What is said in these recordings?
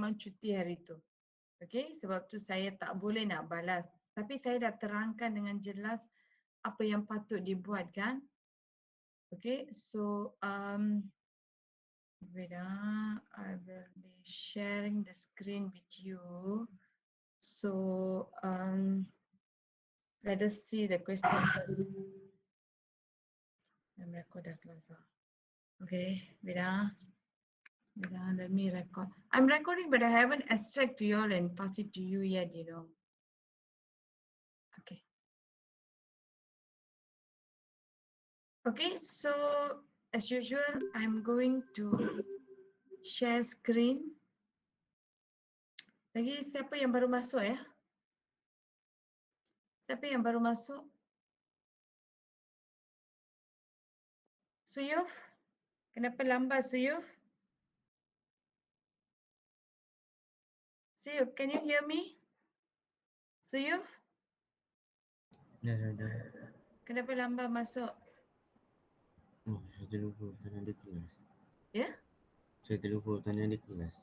memang cuti hari tu. Okay, sebab tu saya tak boleh nak balas. Tapi saya dah terangkan dengan jelas apa yang patut dibuat kan. Okay, so wait, I will be sharing the screen with you. So let us see the question first. I'm record that class. Okay, wait, let me record. I'm recording, but I haven't extract to you all and pass it to you yet, you know. Okay. Okay, so as usual, I'm going to share screen. Lagi siapa yang baru masuk ya? Siapa yang baru masuk? Suyuf? Kenapa lambat Suyuf? Suyuf, can you hear me? Suyuf? Ya, ada. Kenapa lambat masuk? Oh, saya terlupa tanya di kelas. Ya? Saya terlupa tanya di kelas.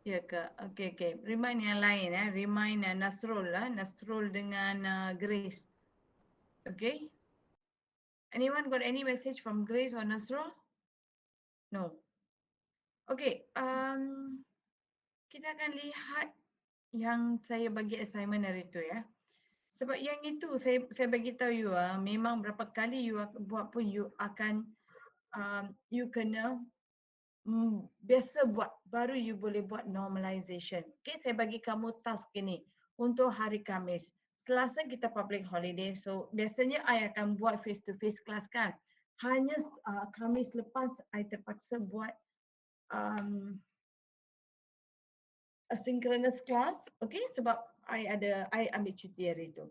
Ya ke? Okay. Remind yang lain ya. Remind Nasrul lah. Nasrul dengan Grace. Okay? Anyone got any message from Grace or Nasrul? No. Okay. Kita akan lihat yang saya bagi assignment hari tu ya. Sebab yang itu saya bagi tahu you memang berapa kali you buat pun you akan you kena biasa buat, baru you boleh buat normalization. Okay, saya bagi kamu task ini untuk hari Khamis. Selasa kita public holiday, so biasanya I akan buat face to face class kan. Hanya Khamis lepas I terpaksa buat asynchronous class, okay, sebab I ambil cuti hari itu.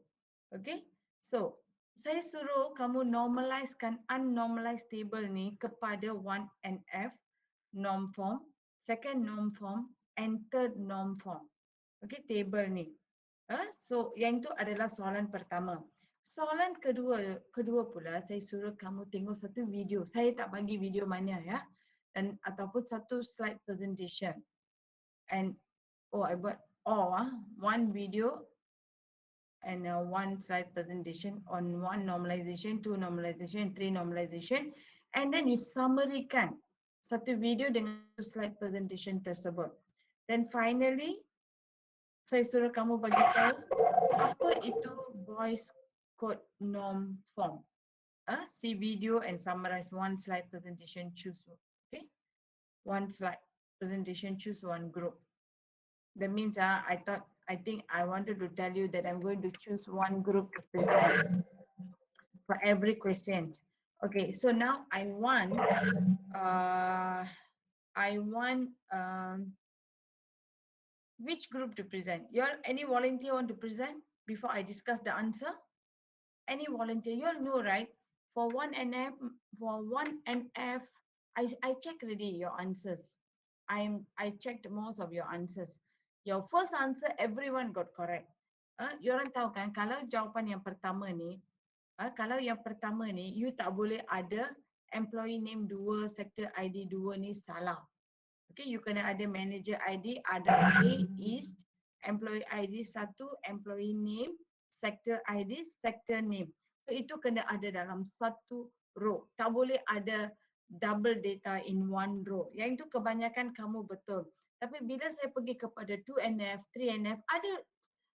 Okay, so saya suruh kamu normalizekan unnormalized table ni kepada 1NF norm form, second norm form and third norm form. Okay, table ni. So yang itu adalah soalan pertama. Soalan kedua pula saya suruh kamu tengok satu video. Saya tak bagi video mana ya, dan ataupun satu slide presentation. And I buat one video and one slide presentation on one normalization, two normalization, three normalization, and then you summary-kan satu video dengan slide presentation tersebut. Then finally, saya suruh kamu bagi tahu apa itu voice code norm form. See video and summarize one slide presentation, choose, okay? One slide presentation, choose one group. That means I think I wanted to tell you that I'm going to choose one group to present for every question. Okay, so now I want which group to present? Any volunteer want to present before I discuss the answer? Any volunteer? You all know, right? For 1NF, I checked already your answers. I checked most of your answers. Your first answer, everyone got correct. You orang tahu kan, kalau jawapan yang pertama ni, you tak boleh ada employee name 2, sector ID 2 ni salah. Okay, you kena ada manager ID, ada A, East, employee ID 1, employee name, sector ID, sector name. So itu kena ada dalam satu row. Tak boleh ada double data in one row. Yang itu kebanyakan kamu betul. Tapi bila saya pergi kepada 2NF, 3NF,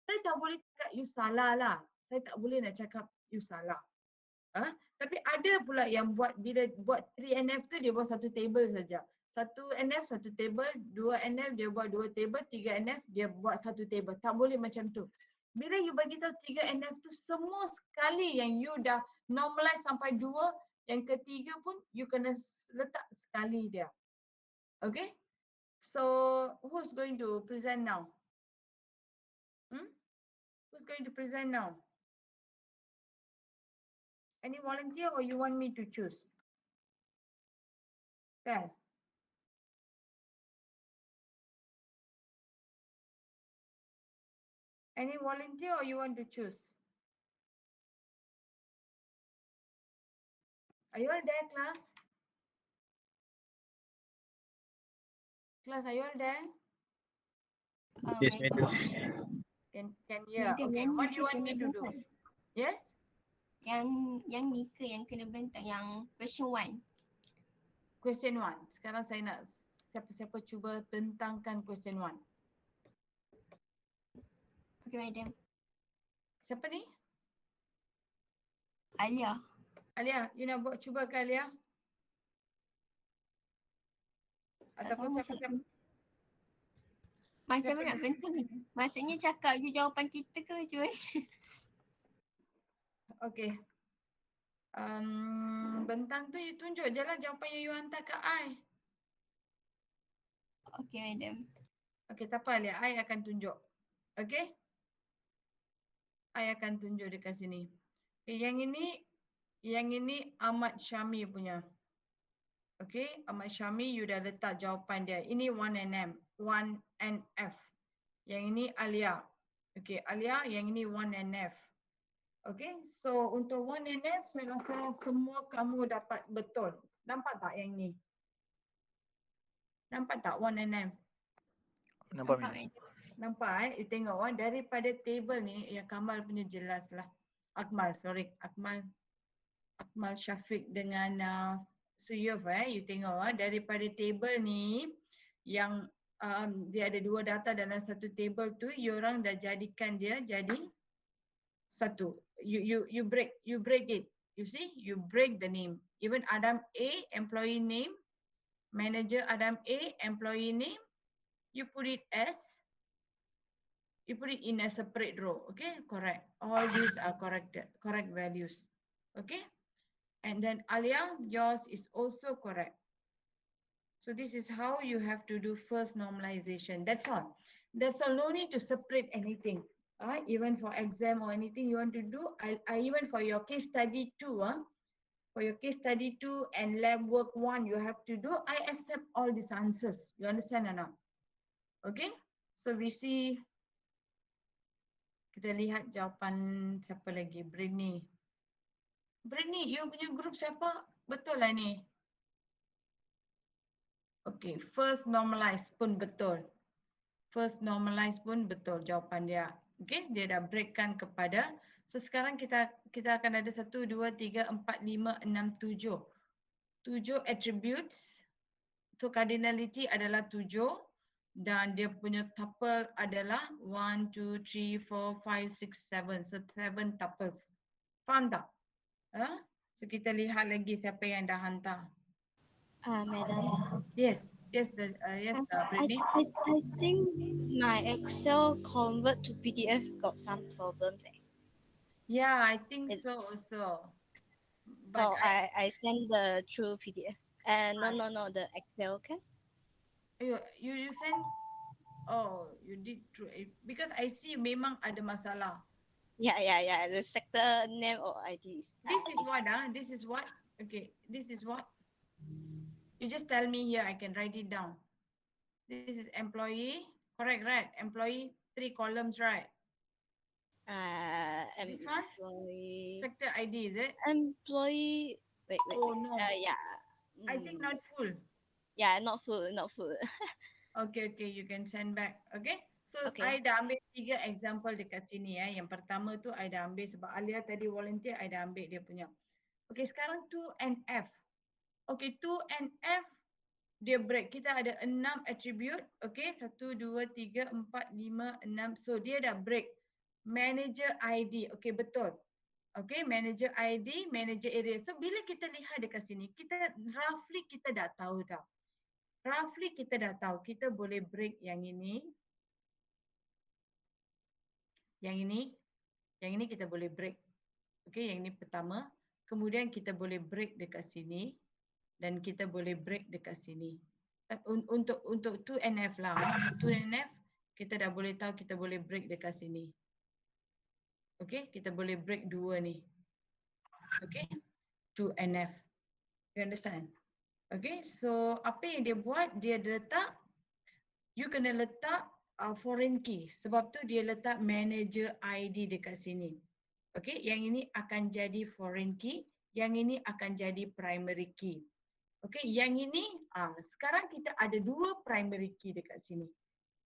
saya tak boleh cakap you salah lah. Saya tak boleh nak cakap you salah. Tapi ada pula yang bila buat 3NF tu dia buat satu table saja. 1NF satu table, 2NF dia buat 2 table, 3NF dia buat satu table. Tak boleh macam tu. Bila you bagi tahu 3NF tu semua sekali yang you dah normalize sampai 2, yang ketiga pun you kena letak sekali dia. Okay? So who's going to present now? Who's going to present now? Any volunteer or you want me to choose? There. Any volunteer or you want to choose? Are you all there, class? Class, are you all there? Yes, madam. Can hear. Madam, Okay, yang ni what do ke you want kena me to do? bentang? Yes? Yang ni ke yang kena bentang? Yang question 1. Question 1. Sekarang saya nak siapa-siapa cuba bentangkan question 1. Okay, madam. Siapa ni? Alia. Alia, you nak buat cuba ke Alia? Tak tahu Ataupun siapa-siapa? macam Siapa mana nak ni? bentang ni? Maksudnya cakap je jawapan kita ke macam mana? Okay. Bentang tu you tunjuk je lah jawapan yang you hantar ke I. Okay, madam. Okay, tak apa Alia. I akan tunjuk. Okay? I akan tunjuk dekat sini. Okay, yang ini Ahmad Syami punya. Okay, Ahmad Syami you dah letak jawapan dia. Ini 1NM, 1NF. Yang ini Alia. Okay, Alia, yang ini 1NF. Okay, so untuk 1NF saya rasa semua kamu dapat betul. Nampak tak yang ni? Nampak tak 1NF? Nampak, madam. Nampak you tengok daripada table ni yang Kamal punya jelas lah. Akmal Syafiq dengan Suyuf you tengok daripada table ni yang dia ada dua data dalam satu table tu, you orang dah jadikan dia jadi satu. You break it. You see, you break the name. Even Adam A, employee name, manager Adam A, employee name, you put it in a separate row. Okay, correct. All these are correct values. Okay. And then Alia, yours is also correct. So this is how you have to do first normalization. That's all. No need to separate anything. Even for exam or anything you want to do, I even for your case study 2, for your case study 2 and lab work 1 you have to do, I accept all these answers. You understand or not? Okay. So we see, kita lihat jawapan siapa lagi? Britney, you punya group siapa? Betul lah ni. Okay, first normalize pun betul. First normalize pun betul jawapan dia. Okay, dia dah breakkan kepada. So sekarang kita akan ada 1, 2, 3, 4, 5, 6, 7. 7 attributes. So cardinality adalah 7. Dan dia punya tuple adalah 1, 2, 3, 4, 5, 6, 7. So 7 tuples. Faham tak? So kita lihat lagi siapa yang dah hantar. Madam. Yes, Britney. I think my Excel convert to PDF got some problems. Yeah, I think so also. But So I send the true PDF. No, the Excel, okay? you send. Oh, you did true because I see memang ada masalah. Yeah. The sector name or ID. This is what. Okay, this is what. You just tell me here. I can write it down. This is employee. Correct, right? Employee 3 columns, right? This one? Employee. Sector ID, is it? Employee. Wait. Oh no. Yeah. I think not full. Yeah, not full. Okay, you can send back. Okay. So I Okay. dah ambil 3 example dekat sini ya. Yang pertama tu I dah ambil sebab Alia tadi volunteer, I dah ambil dia punya. Okay, sekarang 2 and F. Okay, 2 and F dia break. Kita ada 6 attribute. Okay, 1, 2, 3, 4, 5, 6. So dia dah break. Manager ID. Okay, betul. Okay, manager ID, manager area. So bila kita lihat dekat sini, kita roughly kita dah tahu tau. Kita boleh break yang ini. Yang ini kita boleh break. Okay, yang ini pertama. Kemudian kita boleh break dekat sini. Dan kita boleh break dekat sini. Untuk 2NF lah. Untuk 2NF, kita dah boleh tahu kita boleh break dekat sini. Okay, kita boleh break 2 ni. Okay, 2NF. You understand? Okay, so apa yang dia buat? Dia letak, you kena letak foreign key. Sebab tu dia letak manager ID dekat sini. Okay, yang ini akan jadi foreign key. Yang ini akan jadi primary key. Okay, yang ini, sekarang kita ada 2 primary key dekat sini.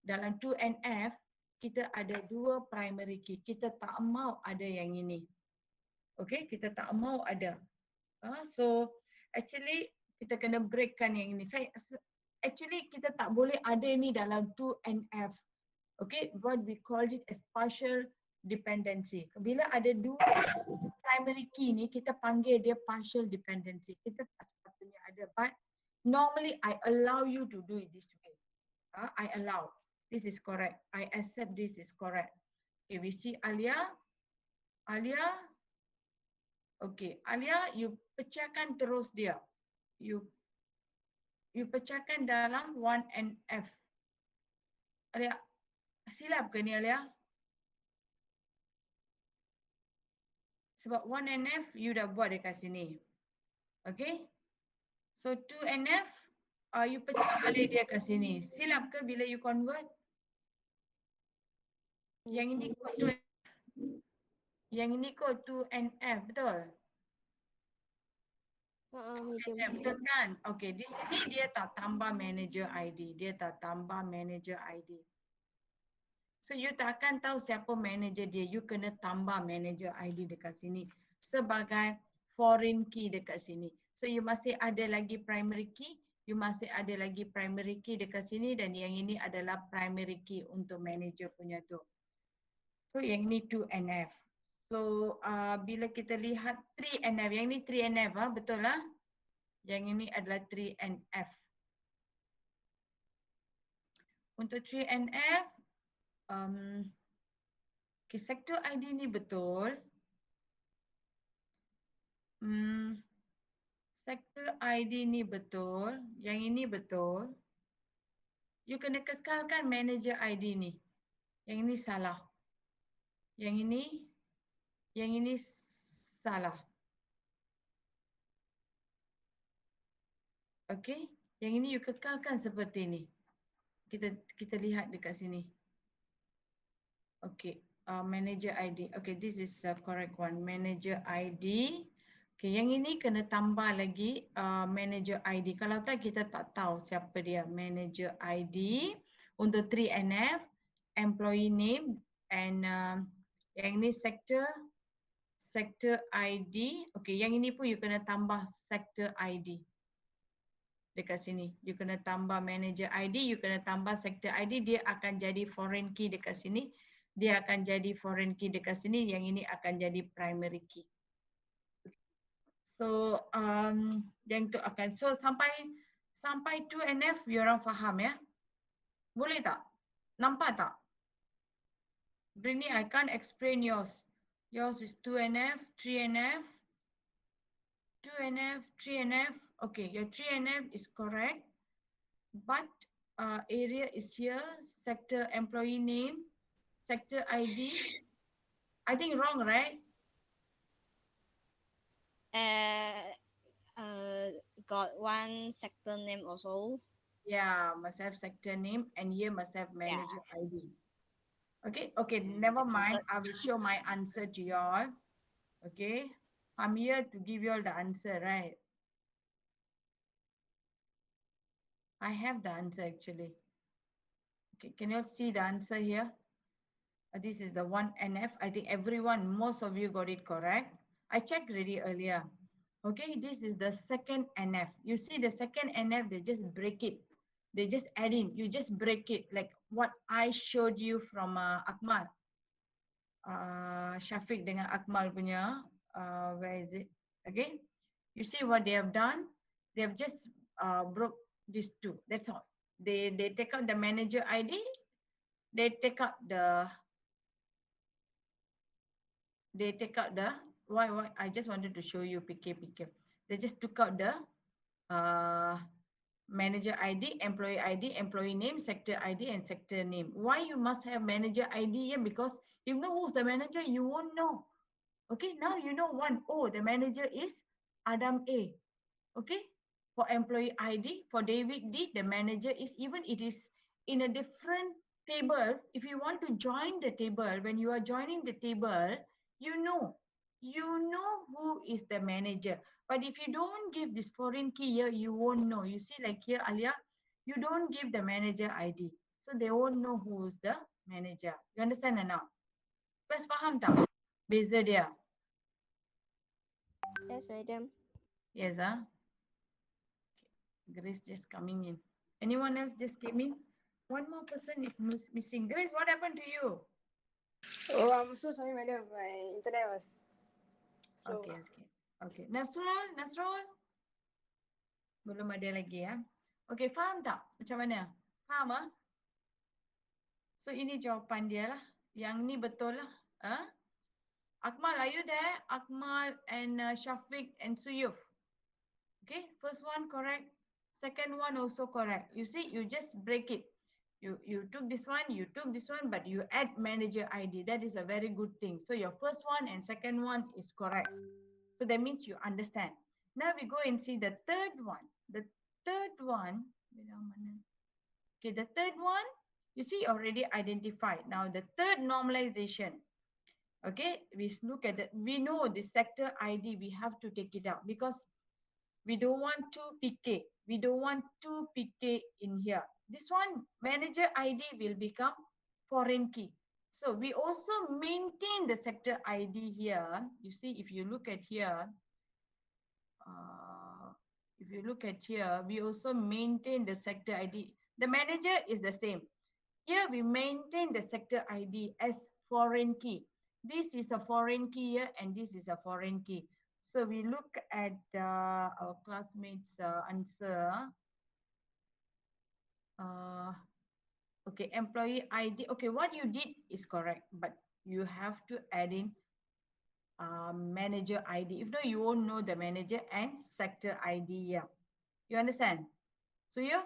Dalam 2NF, kita ada dua primary key. Kita tak mau ada yang ini. Okay, kita tak mau ada. So actually kita kena breakkan yang ini. Actually kita tak boleh ada ini dalam 2NF. Okay, what we call it as partial dependency. Bila ada dua primary key ni, kita panggil dia partial dependency. Kita tak sepatutnya ada. But normally I allow you to do it this way. I allow. This is correct. I accept this is correct. Okay, we see Alia. Alia. Okay, Alia, you pecahkan terus dia. You pecahkan dalam 1NF. Alia, silap ke ni Alia? Sebab 1NF you dah buat dekat sini. Okay? So 2NF, you pecah balik dia ke sini. Silap ke bila you convert? Yang ini kot 2, yang ini kot 2NF, betul? Medium. Betul kan? Okay, di sini dia tak tambah manager ID. Dia tak tambah manager ID. So you tak akan tahu siapa manager dia. You kena tambah manager ID dekat sini sebagai foreign key dekat sini. So you masih ada lagi primary key. You masih ada lagi primary key dekat sini dan yang ini adalah primary key untuk manager punya tu. So yang ini 2NF. So bila kita lihat 3NF, yang ini 3NF betul lah. Yang ini adalah 3NF. Untuk 3NF, okay, sektor ID ni betul. Sektor ID ni betul. Yang ini betul. You kena kekalkan manager ID ni. Yang ini salah. Yang ini salah. Okay, yang ini you kekalkan seperti ni. Kita lihat dekat sini. Okay, manager ID. Okay, this is a correct one. Manager ID. Okay, yang ini kena tambah lagi manager ID. Kalau tak kita tak tahu siapa dia. Manager ID untuk 3NF, employee name and yang ini sector ID. Okay, yang ini pun you kena tambah sector ID. Dekat sini, you kena tambah manager ID, you kena tambah sector ID, dia akan jadi foreign key dekat sini. Dia akan jadi foreign key dekat sini, yang ini akan jadi primary key. So, yang tu akan, so sampai 2NF, you orang faham ya? Boleh tak? Nampak tak? Brini, I can't explain yours. Yours is 2NF, 3NF, 2NF, 3NF. Okay, your 3NF is correct. But area is here, sector employee name, sector ID. I think wrong, right? Got one sector name also. Yeah, must have sector name and here must have manager ID. Okay, never mind. I will show my answer to you all. Okay, I'm here to give you all the answer, right? I have the answer actually. Okay, can you all see the answer here? This is the 1NF. I think everyone, most of you got it correct. I checked really earlier. Okay, this is the second NF. You see the second NF, they just break it. They just add in, you just break it. Like what I showed you from Akmal. Syafiq dengan Akmal punya, where is it? Okay, you see what they have done? They have just broke these two, that's all. They take out the manager ID, they take out the why I just wanted to show you PK. They just took out the manager ID, employee name, sector ID and sector name. Why you must have manager ID here? Because if you know who's the manager, you won't know. Okay, now you know one. Oh, the manager is Adam A. Okay, for employee ID, for David D, the manager is, even it is in a different table. If you want to join the table, when you are joining the table, you know who is the manager. But if you don't give this foreign key here, you won't know. You see, like here, Alia, you don't give the manager ID. So they won't know who is the manager. You understand or not? Class faham tak beza dia? Yes, madam. Yes, Grace just coming in. Anyone else just came in? One more person is missing. Grace, what happened to you? Oh, I'm so sorry, madam. My internet was slow. Okay. Okay. Nasrul. Belum ada lagi ya. Okay, faham tak macam mana? Faham? So ini jawapan dia lah. Yang ni betul lah. Akmal, are you there? Akmal and Shafiq and Suyuf. Okay, first one correct. Second one also correct. You see, you just break it. You took this one, but you add manager ID. That is a very good thing. So your first one and second one is correct. So that means you understand. Now we go and see the third one. The third one, okay, the third one, you see already identified. Now the third normalization. Okay, we look at we know the sector ID, we have to take it out because we don't want 2 PK. We don't want 2 PK in here. This one, manager ID will become foreign key. So we also maintain the sector ID here. You see, if you look at here, we also maintain the sector ID. The manager is the same. Here we maintain the sector ID as foreign key. This is a foreign key here and this is a foreign key. So we look at our classmates' answer. Okay, employee ID. Okay, what you did is correct, but you have to add in manager ID. If not, you won't know the manager and sector ID here. You understand? So you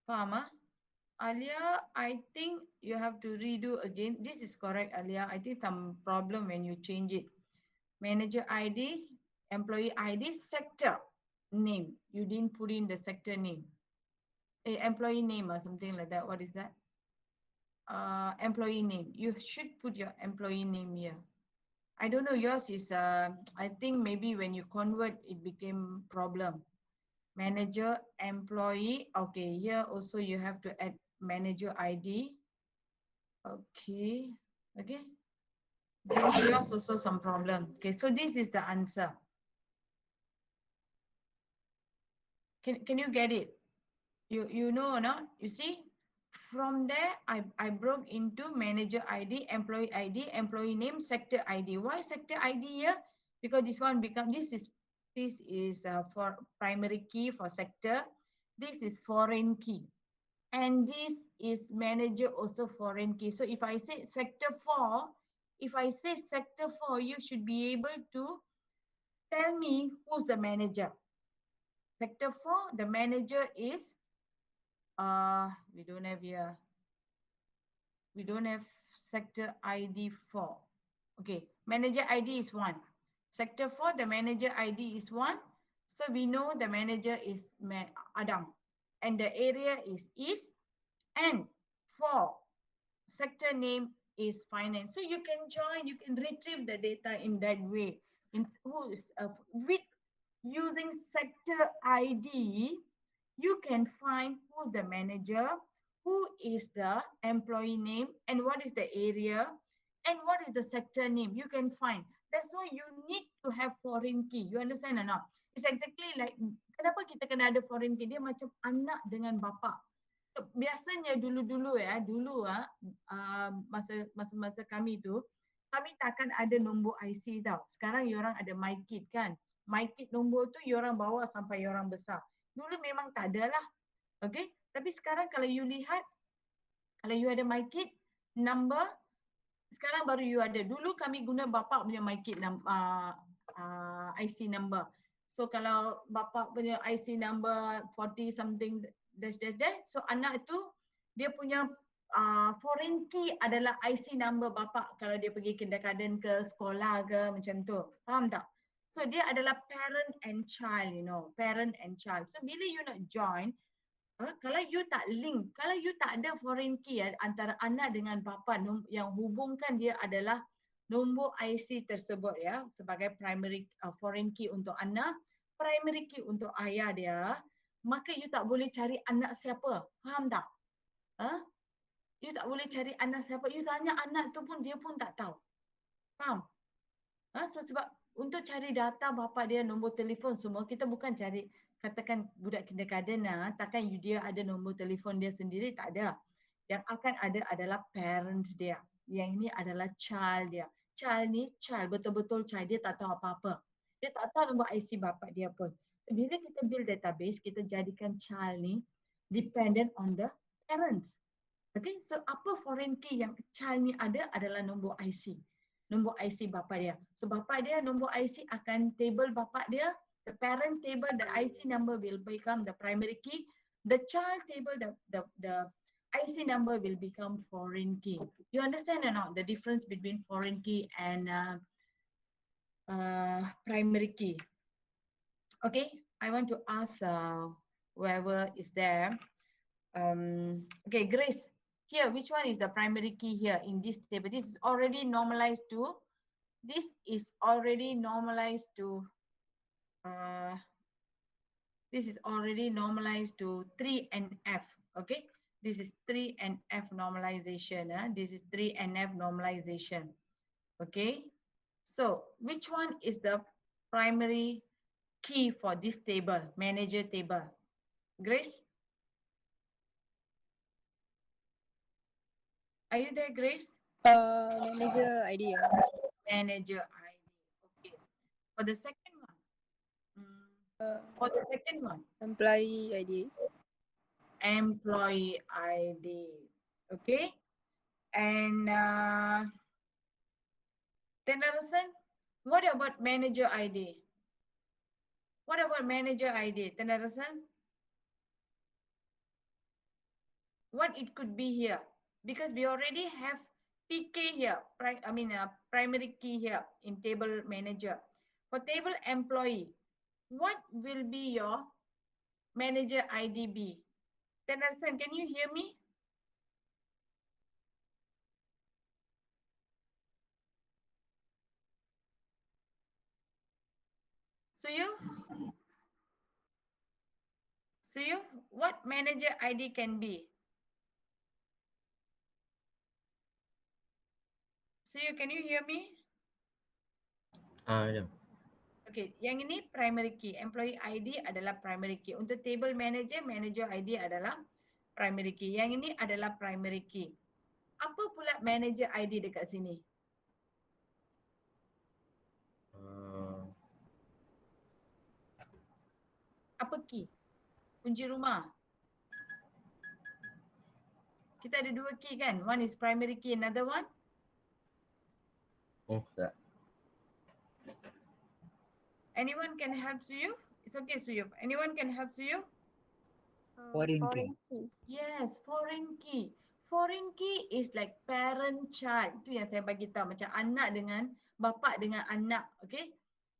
faham? Alia, I think you have to redo again. This is correct, Alia. I think some problem when you change it. Manager ID, employee ID, sector name. You didn't put in the sector name. Employee name or something like that. What is that? Employee name. You should put your employee name here. I don't know, yours is, I think maybe when you convert, it became problem. Manager, employee. Okay, here also you have to add manager ID. Okay. Maybe yours also some problem. Okay, so this is the answer. Can you get it? You know or not? You see? From there, I broke into manager ID, employee name, sector ID. Why sector ID here? Because this one this is for primary key for sector. This is foreign key. And this is manager also foreign key. So if I say sector 4, you should be able to tell me who's the manager. Sector 4, the manager is, we don't have here. We don't have sector ID 4. Okay, manager ID is 1. Sector 4, the manager ID is 1. So we know the manager is Adam. And the area is East. And 4, sector name is finance. So you can join, you can retrieve the data in that way. With using sector ID, you can find who's the manager, who is the employee name, and what is the area, and what is the sector name. You can find. That's why you need to have foreign key. You understand or not? It's exactly like, kenapa kita kena ada foreign key? Dia macam anak dengan bapa. Biasanya dulu masa kami tu, kami takkan ada nombor IC tau. Sekarang orang ada MyKit kan. MyKit nombor tu orang bawa sampai orang besar. Dulu memang tak ada lah. Okay. Tapi sekarang kalau you lihat, kalau you ada MyKit number, sekarang baru you ada. Dulu kami guna bapa punya MyKit IC number. So kalau bapa punya IC number 40 something dash. So anak itu dia punya foreign key adalah IC number bapa kalau dia pergi kindergarten ke sekolah ke macam tu. Faham tak? So dia adalah parent and child, parent and child. So bila you nak join, kalau you tak link, kalau you tak ada foreign key antara anak dengan bapa, yang hubungkan dia adalah nombor IC tersebut ya, sebagai primary foreign key untuk anak, primary key untuk ayah dia, maka you tak boleh cari anak siapa. Faham tak? tak boleh cari anak siapa. You tanya anak tu pun dia pun tak tahu. Faham? So sebab untuk cari data bapa dia, nombor telefon semua, kita bukan cari katakan budak kindergarten takkan dia ada nombor telefon dia sendiri, tak ada. Yang akan ada adalah parents dia. Yang ini adalah child dia. Child ni child, betul-betul child, dia tak tahu apa-apa. Dia tak tahu nombor IC bapa dia pun. Bila kita build database, kita jadikan child ni dependent on the parents. Okay, so apa foreign key yang child ni ada adalah nombor IC. Nombor IC bapa dia. So bapa dia nombor IC akan table bapa dia, the parent table, the IC number will become the primary key. The child table, the IC number will become foreign key. You understand or not the difference between foreign key and primary key? Okay, I want to ask whoever is there. Okay, Grace, here, which one is the primary key here in this table? This is already normalized to, this is already normalized to, this is already normalized to 3 and F, okay? This is 3 and F normalization, this is 3 and F normalization, okay? So, which one is the primary key for this table, manager table? Grace? Are you there, Grace? Manager ID. Manager ID. Okay. For the second one. For the second one. Employee ID. Employee ID. Okay. And Tenarasan, what about manager ID? What about manager ID? Tenarasan? What it could be here? Because we already have PK here, primary key here in table manager. For table employee, what will be your manager ID be? Tenarasan, can you hear me? Suyuf, what manager ID can be? Suyuf, can you hear me? Ada. Okay, yang ini primary key. Employee ID adalah primary key. Untuk table manager, manager ID adalah primary key. Yang ini adalah primary key. Apa pula manager ID dekat sini? Apa key? Kunci rumah. Kita ada dua key kan? One is primary key, another one? Oh, tak. Anyone can help Suyuf? It's okay Suyuf. Anyone can help Suyuf? Foreign key. Yes, foreign key. Foreign key is like parent child. Itu yang saya bagi tahu, macam anak dengan bapa dengan anak, okay?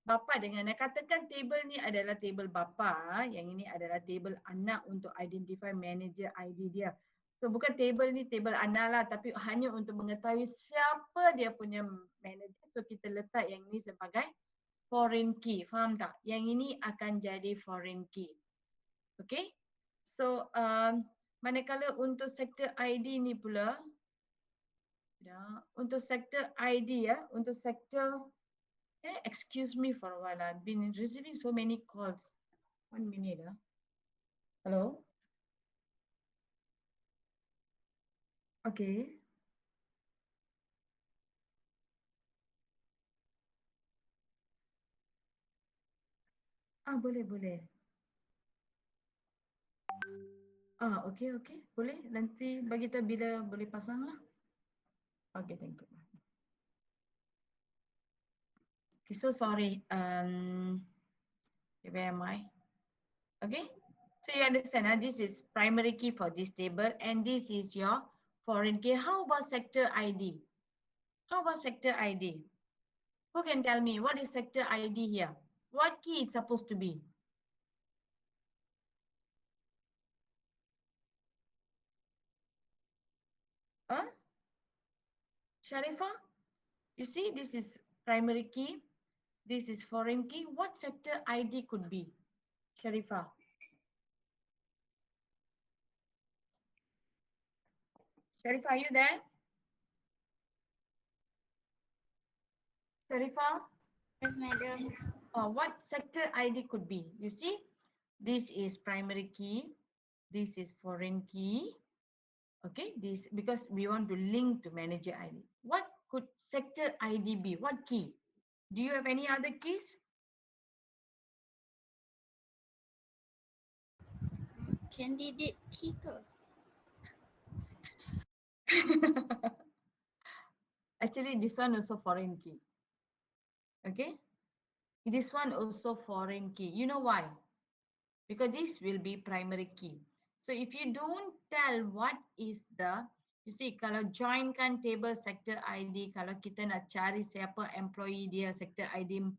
Bapa dengan anak. Katakan table ni adalah table bapa, yang ini adalah table anak untuk identify manager ID dia. So bukan table ni table anak lah, tapi hanya untuk mengetahui siapa dia punya manager. So kita letak yang ini sebagai foreign key. Faham tak? Yang ini akan jadi foreign key. Okay? So, manakala untuk sektor ID ni pula, untuk sektor ID untuk sektor, excuse me for a while, I've been receiving so many calls. 1 minute. Hello? Okay. Boleh. Okay. Boleh. Nanti bagi tahu bila boleh pasang lah. Okay, thank you. Okay, so sorry. Where am I? Okay. So you understand, this is primary key for this table and this is your foreign key. How about sector ID? How about sector ID? Who can tell me what is sector ID here? What key it's supposed to be? Sharifa? You see, this is primary key. This is foreign key. What sector ID could be? Sharifa? Sharifa, are you there? Sharifa, Yes, madam. what sector ID could be? You see, this is primary key. This is foreign key. Okay, this because we want to link to manager ID. What could sector ID be? What key? Do you have any other keys? Candidate key ke? Actually, this one also foreign key. Okay, this one also foreign key. You know why? Because this will be primary key. So if you don't tell what is the, you see, kalau joinkan table sector ID, kalau kita nak cari siapa employee dia, sector ID 4,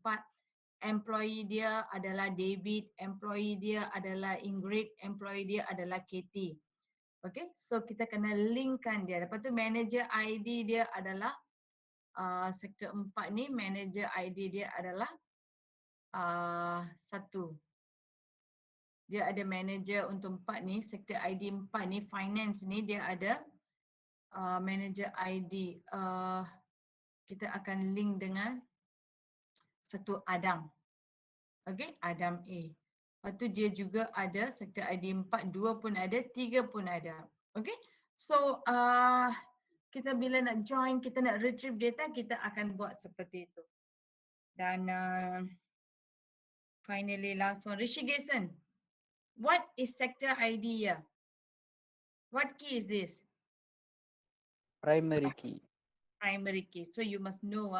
employee dia adalah David, employee dia adalah Ingrid, employee dia adalah Katie. Okay, so kita kena linkkan dia. Lepas tu manager ID dia adalah sektor 4 ni, manager ID dia adalah 1. Dia ada manager untuk 4 ni, sektor ID 4 ni, finance ni dia ada manager ID. Kita akan link dengan satu Adam. Okay, Adam A. Lepas tu dia juga ada sektor ID 4, 2 pun ada, 3 pun ada. Okay, so kita bila nak join, kita nak retrieve data, kita akan buat seperti itu. Dan finally last one, Rishi Gason. What is sector ID here? What key is this? Primary key. Primary key. So you must know,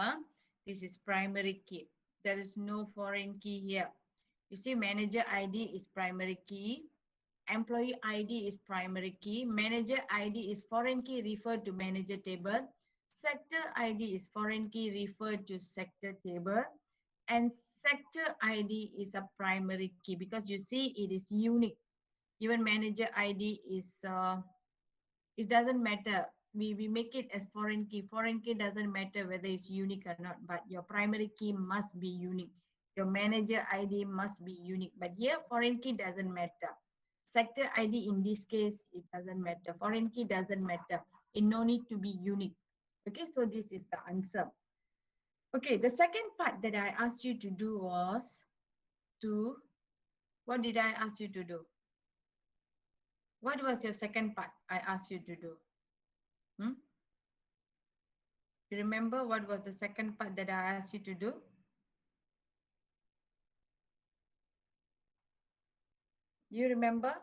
this is primary key. There is no foreign key here. You see, manager ID is primary key. Employee ID is primary key. Manager ID is foreign key referred to manager table. Sector ID is foreign key referred to sector table. And sector ID is a primary key because you see it is unique. Even manager ID is, it doesn't matter. We make it as foreign key. Foreign key doesn't matter whether it's unique or not, but your primary key must be unique. Your manager ID must be unique. But here, foreign key doesn't matter. Sector ID in this case, it doesn't matter. Foreign key doesn't matter. It no need to be unique. Okay, so this is the answer. Okay, the second part that I asked you to do was to, what did I ask you to do? What was your second part I asked you to do? You remember what was the second part that I asked you to do? You remember?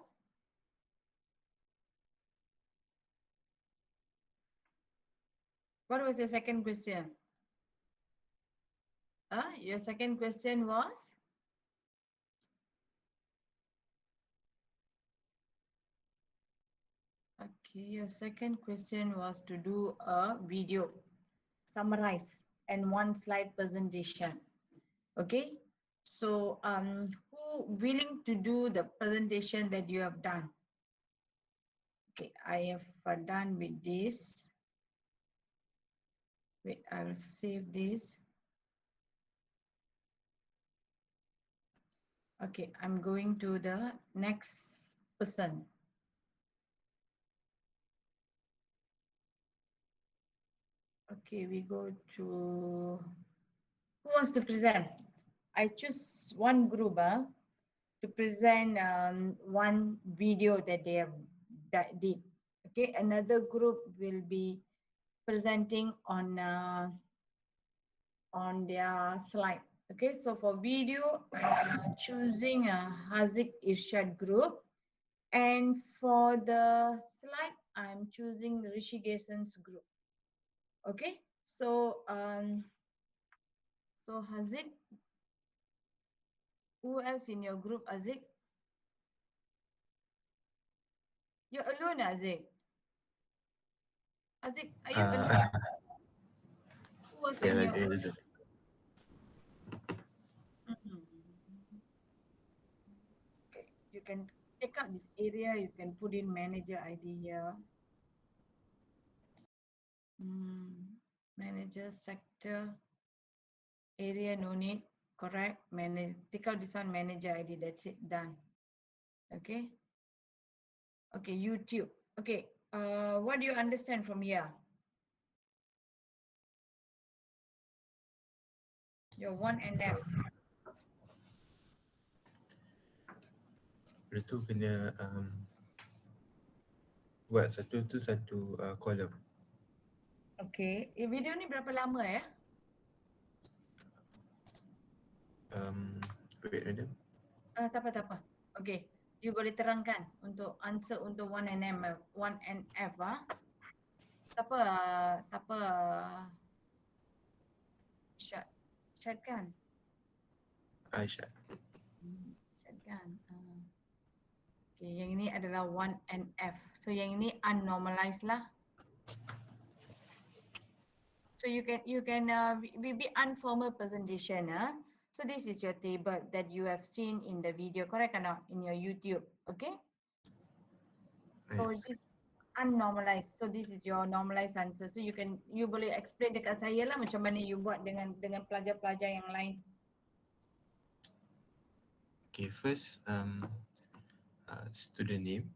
What was your second question? Your second question was? Okay, your second question was to do a video, summarize, and one slide presentation. Okay, so who willing to do the presentation that you have done? Okay, I have done with this. Wait, I will save this. Okay, I'm going to the next person. Okay, we go to, who wants to present? I choose one group to present one video that they have did. Okay, another group will be presenting on their slide. Okay, so for video, I'm choosing a Haziq Irshad group. And for the slide, I'm choosing Rishi Gason's group. Okay, so Haziq, who else in your group, Haziq? You're alone, Haziq. Haziq, are you alone? Who was in your group? Okay, you can take out this area, you can put in manager ID here. Manager sector area, no need, correct. Manage, take out this one, manager ID, that's it, done. Okay. Okay, YouTube. Okay, What do you understand from here? Your 1NF. Lepas tu kena buat satu column. Okay. Video ni berapa lama ya? Wait madam. Tak apa. Okay. You boleh terangkan untuk answer untuk 1NF Tak apa. Syad kan? Aisyah. Syad kan? Okay, yang ini adalah 1NF. So yang ini unnormalized lah. So you can be informal presentation. So this is your table that you have seen in the video, correct or not? In your YouTube, okay? So Yes. this unnormalized. So this is your normalized answer. So you boleh explain dekat saya lah macam mana you buat dengan pelajar-pelajar yang lain. Okay, first student name.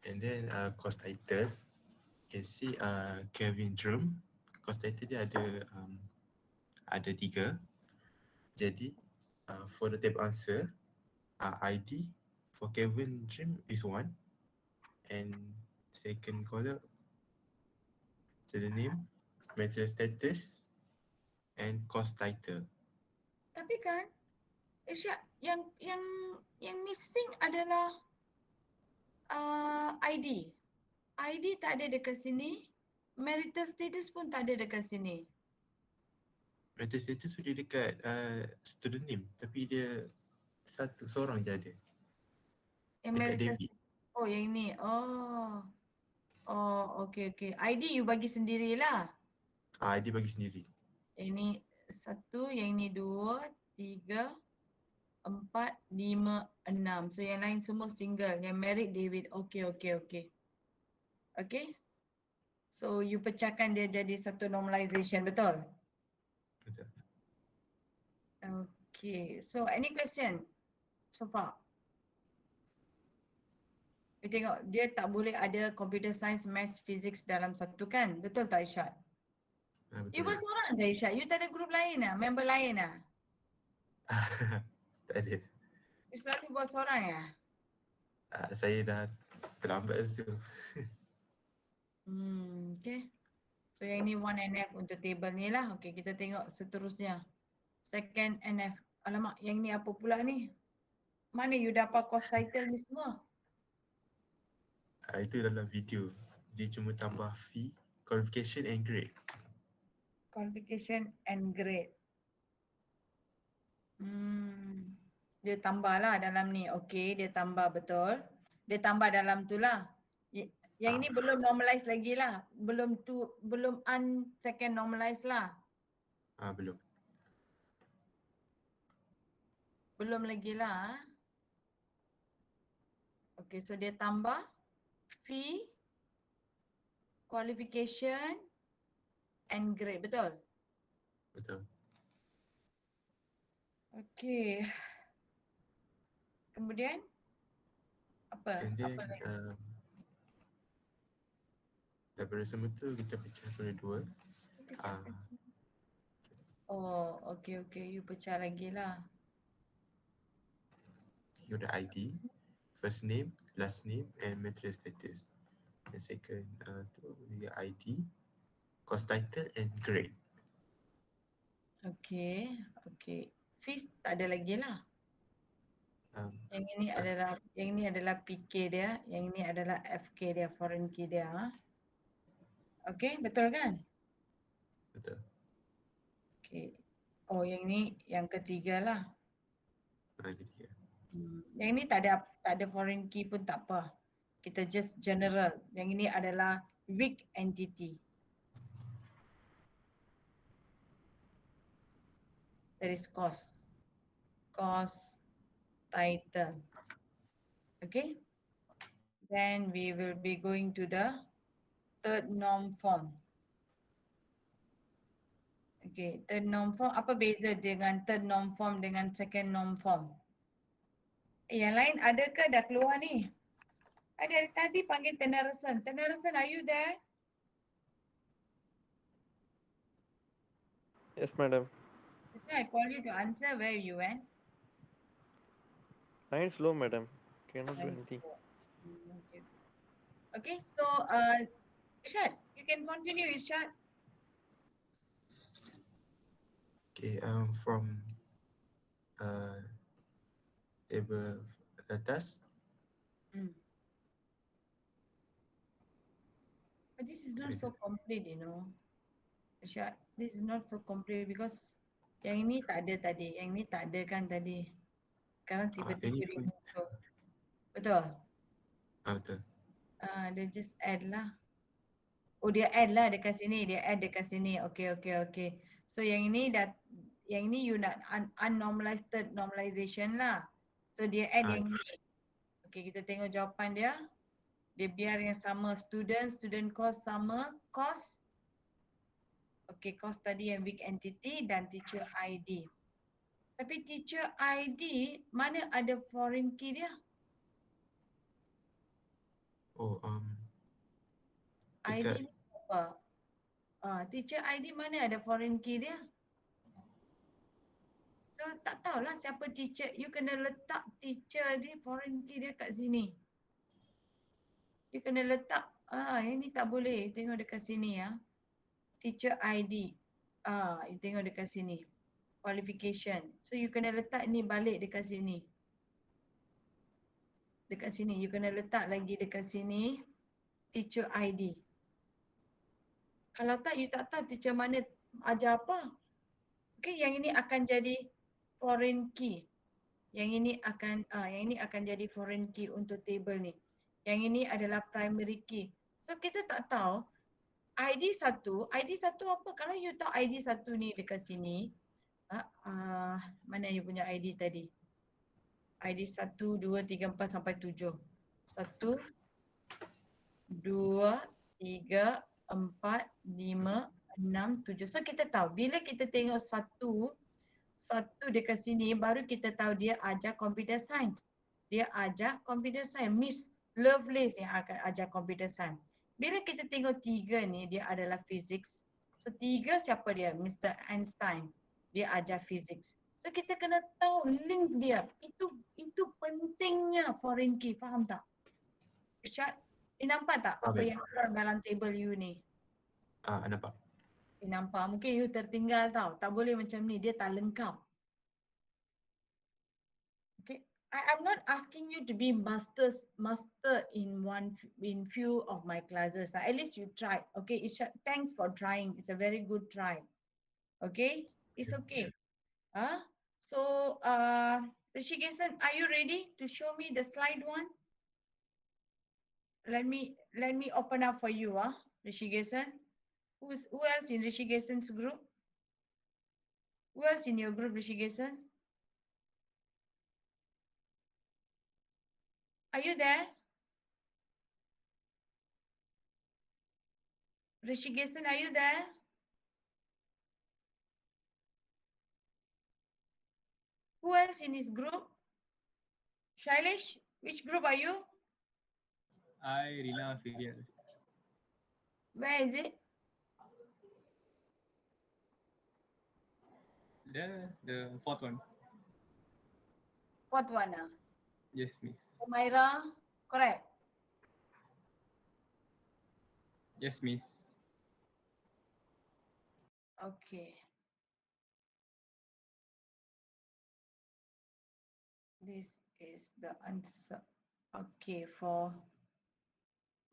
And then course title. You can see Kevin Drum. Course title dia ada 3. Jadi for the type answer, ID for Kevin Drum is 1. And second column, student name, material status, and course title. Tapi kan, Syad, yang missing adalah ID. ID tak ada dekat sini. Marital status pun tak ada dekat sini. Material status dia dekat student name, tapi dia seorang je ada. Yang Dekat marital David. Oh, yang ni. Oh, okay. ID you bagi sendirilah. Dia bagi sendiri. Yang ni 1, yang ni 2, 3, 4, 5, 6. So yang lain semua single. Yang married David. Okay. Okay. So you pecahkan dia jadi satu normalization, betul? Betul. Okay. So any question so far? You tengok dia tak boleh ada computer science, maths, physics dalam satu kan? Betul tak Isyad? You Betul. buat seorang ke Isyad? You tak ada group lain lah? Member lain lah? Tak ada. You selalu buat seorang ya? Saya dah terlambat tu. Okay. So yang ni 1NF untuk table ni lah. Okay, kita tengok seterusnya. Second NF. Alamak, yang ni apa pula ni? Mana you dapat course title ni semua? Itu dalam video. Dia cuma tambah fee, qualification and grade. Qualification and grade. Dia tambah lah dalam ni. Okay, dia tambah betul. Dia tambah dalam tu lah. Yang ini belum normalize lagi lah. Belum second normalize lah. Belum. Belum lagi lah. Okay, so dia tambah fee, qualification and grade. Betul? Betul. Okay. Kemudian apa? And then Apa lagi? daripada semua tu kita pecah pada 2. Oh, okay. You pecah lagi lah. You ada ID, first name, last name and material status. And second tu dia ID, course title and grade. Okay. Fees tak ada lagi lah. Yang ini adalah PK dia, yang ini adalah FK dia, foreign key dia. Okay, betul kan? Betul. Okay. Oh, yang ini yang ketiga lah. Ketiga. Yang ini tak ada foreign key pun tak apa. Kita just general. Yang ini adalah weak entity. That is cost. Cost title. Okay. Then we will be going to the third norm form. Okay, third norm form. Apa beza dengan third norm form dengan second norm form? Yang lain adakah dah keluar ni? Ada tadi panggil Tenarasan. Tenarasan, are you there? Yes, madam. Just now I called you to answer. Where you went? Line slow, madam. Cannot do Nice. anything. Okay. Okay, so Irshad, you can continue, Irshad. Okay, from uh, table atas. Hmm. But this is not Ada. so complete, you know. Irshad, this is not so complete because yang ini tak ada tadi, yang ini tak ada kan tadi. Sekarang Ini tiba-tiba dia pun muncul. Betul? betul. Dia just add lah. Oh dia add lah dekat sini, dia add dekat sini. Okay, okay, okay. So yang ini you nak unnormalized third normalization lah. So dia add Ah, yang ni. Okay, kita tengok jawapan dia. Dia biar yang sama student cost sama cost. Okay, cost tadi yang weak entity dan teacher ID. Tapi teacher ID mana ada foreign key dia? oh, ID dekat ni apa? Teacher ID mana ada foreign key dia? So tak tahulah siapa teacher. You kena letak teacher ni foreign key dia kat sini. You kena letak. Yang ni tak boleh. Tengok dekat sini ya. Teacher ID. You tengok dekat sini. Qualification. So you kena letak ni balik dekat sini. Dekat sini. You kena letak lagi dekat sini. Teacher ID. Kalau tak, you tak tahu teacher mana ajar apa. Okay, yang ini akan jadi foreign key. Yang ini akan jadi foreign key untuk table ni. Yang ini adalah primary key. So kita tak tahu ID satu apa? Kalau you tahu ID satu ni dekat sini, mana you punya ID tadi? ID 1, 2, 3, 4 sampai 7. 1, 2, 3, 4, 5, 6, 7. So kita tahu bila kita tengok satu dekat sini baru kita tahu dia ajar computer science. Dia ajar computer science. Miss Lovelace yang akan ajar computer science. Bila kita tengok 3 ni dia adalah physics. So 3 siapa dia? Mr. Einstein. Dia ajar physics. So kita kena tahu link dia. Itu pentingnya foreign key. Faham tak? Irsyad, nampak tak apa yang keluar dalam table you ni? nampak. Nampak. Mungkin you tertinggal tau. Tak boleh macam ni. Dia tak lengkap. Okay. I'm not asking you to be master in few of my classes. At least you tried. Okay. Thanks for trying. It's a very good try. Okay. It's okay. So Rishikesan, are you ready to show me the slide one? Let me open up for you, Rishikesan. Who else in Rishikesan's group? Who else in your group, Rishikesan? Are you there? Rishikesan, are you there? Who else in his group? Shailesh, which group are you? I, Rina, Filial. Where is it? The fourth one. Fourth one. Yes, miss. Umaira, correct. Yes, miss. Okay. This is the answer. Okay,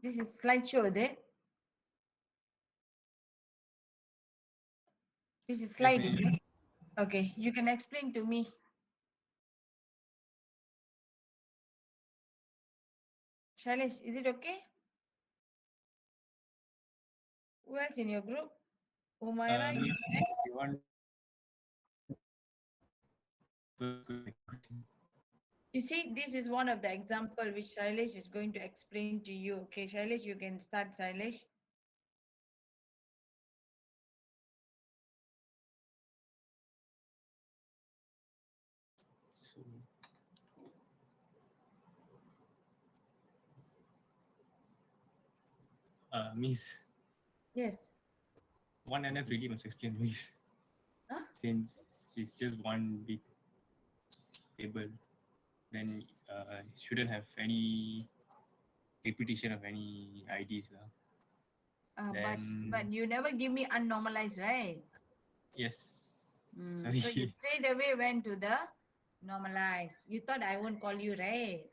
this is slideshow, is it? This is slide, Yes, is it? Okay, you can explain to me. Shailesh, is it okay? Who else in your group? Umaira, you Miss, there? if you want to You see, this is one of the example which Shailesh is going to explain to you. Okay, Shailesh, you can start, Shailesh. So, Miss, Yes. one NF really must explain, Miss. Huh? Since it's just one big table, then shouldn't have any repetition of any IDs. But Then, you never give me unnormalized, right? yes. So you Sorry. straight away went to the normalized. You thought I won't call you, right?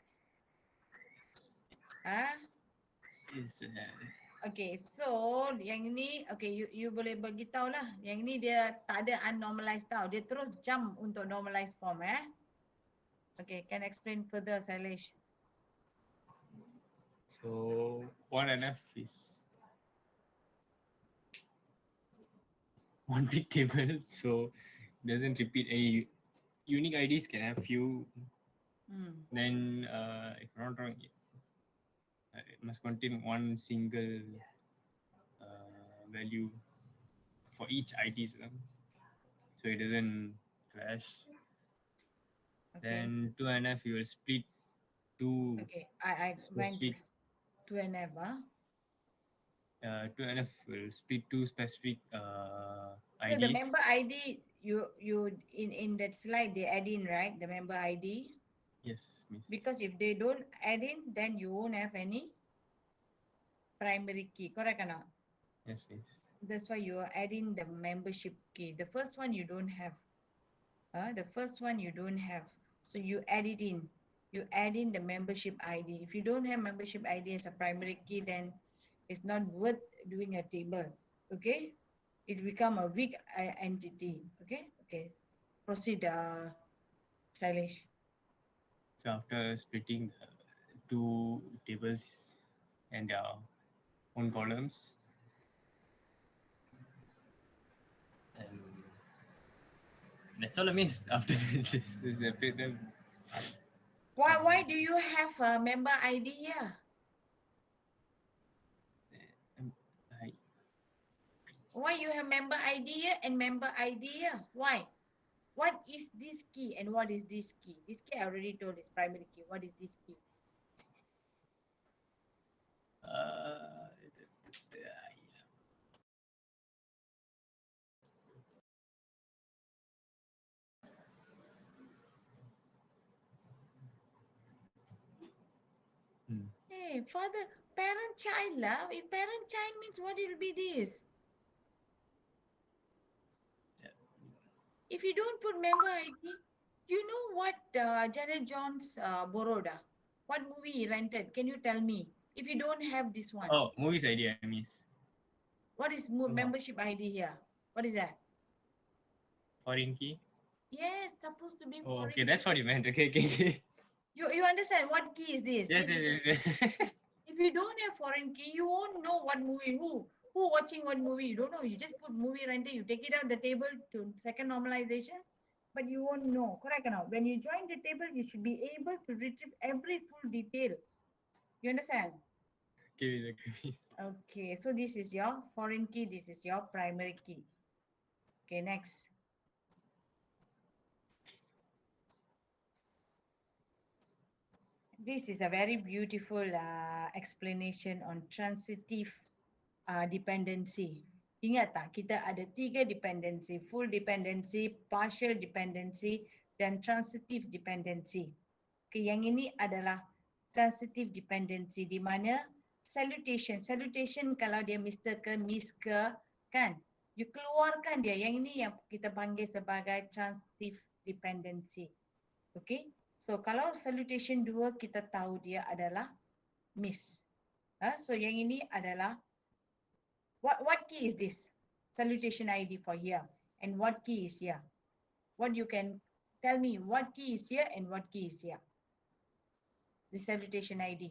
Huh? It's, Okay, so yang ini, okay, you boleh bagi tahu lah. Yang ini dia tak ada unnormalized tau. Dia terus jump untuk normalized form, eh? Okay, can explain further, Salish. so, one NF is one big table, so doesn't repeat any unique IDs can have few. Then, if I'm not wrong, it must contain one single value for each IDs, so it doesn't clash. Okay. Then 2NF you will split two Okay, I went specific. to an F, huh? 2NF will split two specific So the IDs. member ID, you in that slide, they add in, right? The member ID. Yes, Miss. Because if they don't add in, then you won't have any primary key, correct or not? Yes, Miss. That's why you are adding the membership key. The first one you don't have. The first one you don't have. So you add it in. You add in the membership ID. If you don't have membership ID as a primary key, then it's not worth doing a table. Okay? It become a weak entity. Okay? Okay. Proceed, Sailesh. So after splitting the two tables and their own columns, and that's all I missed. After just separate them. Why do you have a member ID here? I, Why you have member ID here and member ID here? Why? What is this key and what is this key? This key I already told is primary key. What is this key? uh, Hey, father, parent child lah. If parent child means what it will be this? If you don't put member ID, you know what Janet Jones borrowed? What movie he rented? Can you tell me? If you don't have this one, oh, movies ID I miss. what is membership ID here? What is that? Foreign key. Yes, supposed to be Oh, foreign okay, that's key. what you meant. Okay, okay, okay. You understand what key is this? Yes, This is yes, yes. if you don't have foreign key, you won't know what movie, who watching what movie. You don't know. You just put movie renter, you take it out the table to second normalization, but you won't know. Correct or not? When you join the table, you should be able to retrieve every full detail. You understand? Okay, okay. Okay, so this is your foreign key, this is your primary key. Okay, next. This is a very beautiful explanation on transitive dependency. Ingat tak, kita ada 3 dependency, full dependency, partial dependency, dan transitive dependency. Okay, yang ini adalah transitive dependency di mana salutation. Salutation kalau dia Mr. ke Miss ke, kan? You keluarkan dia. Yang ini yang kita panggil sebagai transitive dependency. Okay, so kalau salutation 2 kita tahu dia adalah Miss. So yang ini adalah what key is this? Salutation ID for here. And what key is here? What you can tell me, what key is here and what key is here? The salutation ID.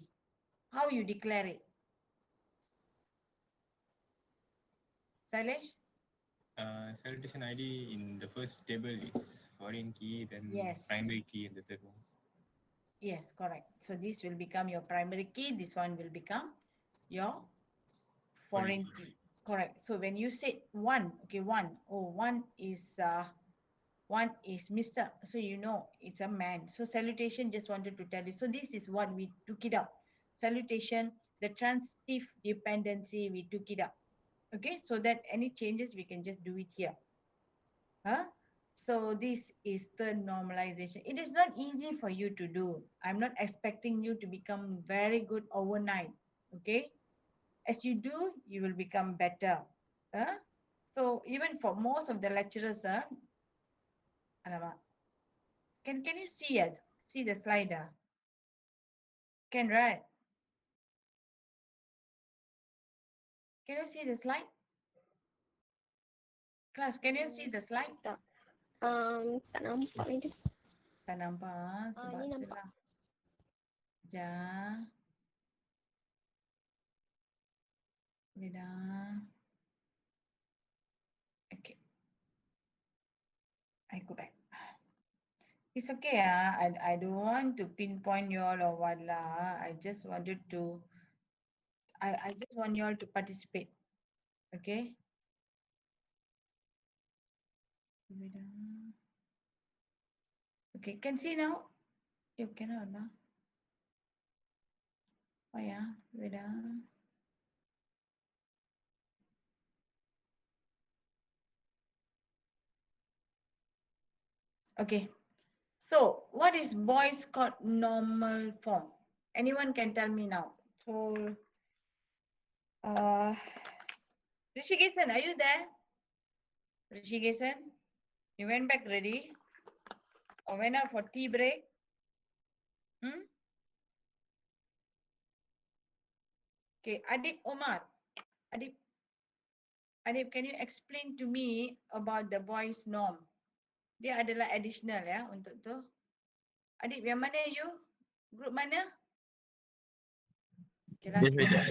How you declare it? Sailesh? Salutation ID in the first table is foreign key, then Yes. primary key in the third one. Yes, correct. So this will become your primary key. This one will become your foreign key. Correct. So when you say one, okay, one, oh, one is Mr. So you know it's a man. So salutation just wanted to tell you. So this is what we took it up. Salutation the transitive dependency, we took it up. Okay, so that any changes we can just do it here. Huh? So this is third normalization. It is not easy for you to do. I'm not expecting you to become very good overnight. Okay, as you do, you will become better. Huh? So even for most of the lecturers, alamak, can you see it? See the slider? Can, right? Can you see the slide? Class, can you see the slide? Tak. Tak nampak ni dia. Tak nampak sebab Ni nampak. itulah. Sekejap. Wait ah. Okay, I go back. It's okay. I don't want to pinpoint you all or what lah. I just wanted to, I just want you all to participate. Okay. Wait ah. Okay, can see now? You cannot lah. Oh yeah, wait ah. Okay. So, what is boys called normal form? Anyone can tell me now. So, Rishikesan, are you there? Rishikesan, you went back ready? Or went out for tea break? Hmm? Okay, Adib Omar. Adib, Adib, can you explain to me about the boys norm? Dia adalah additional ya untuk tu. Adib, yang mana you? Group mana? Okay lah, Yes, kita. madam.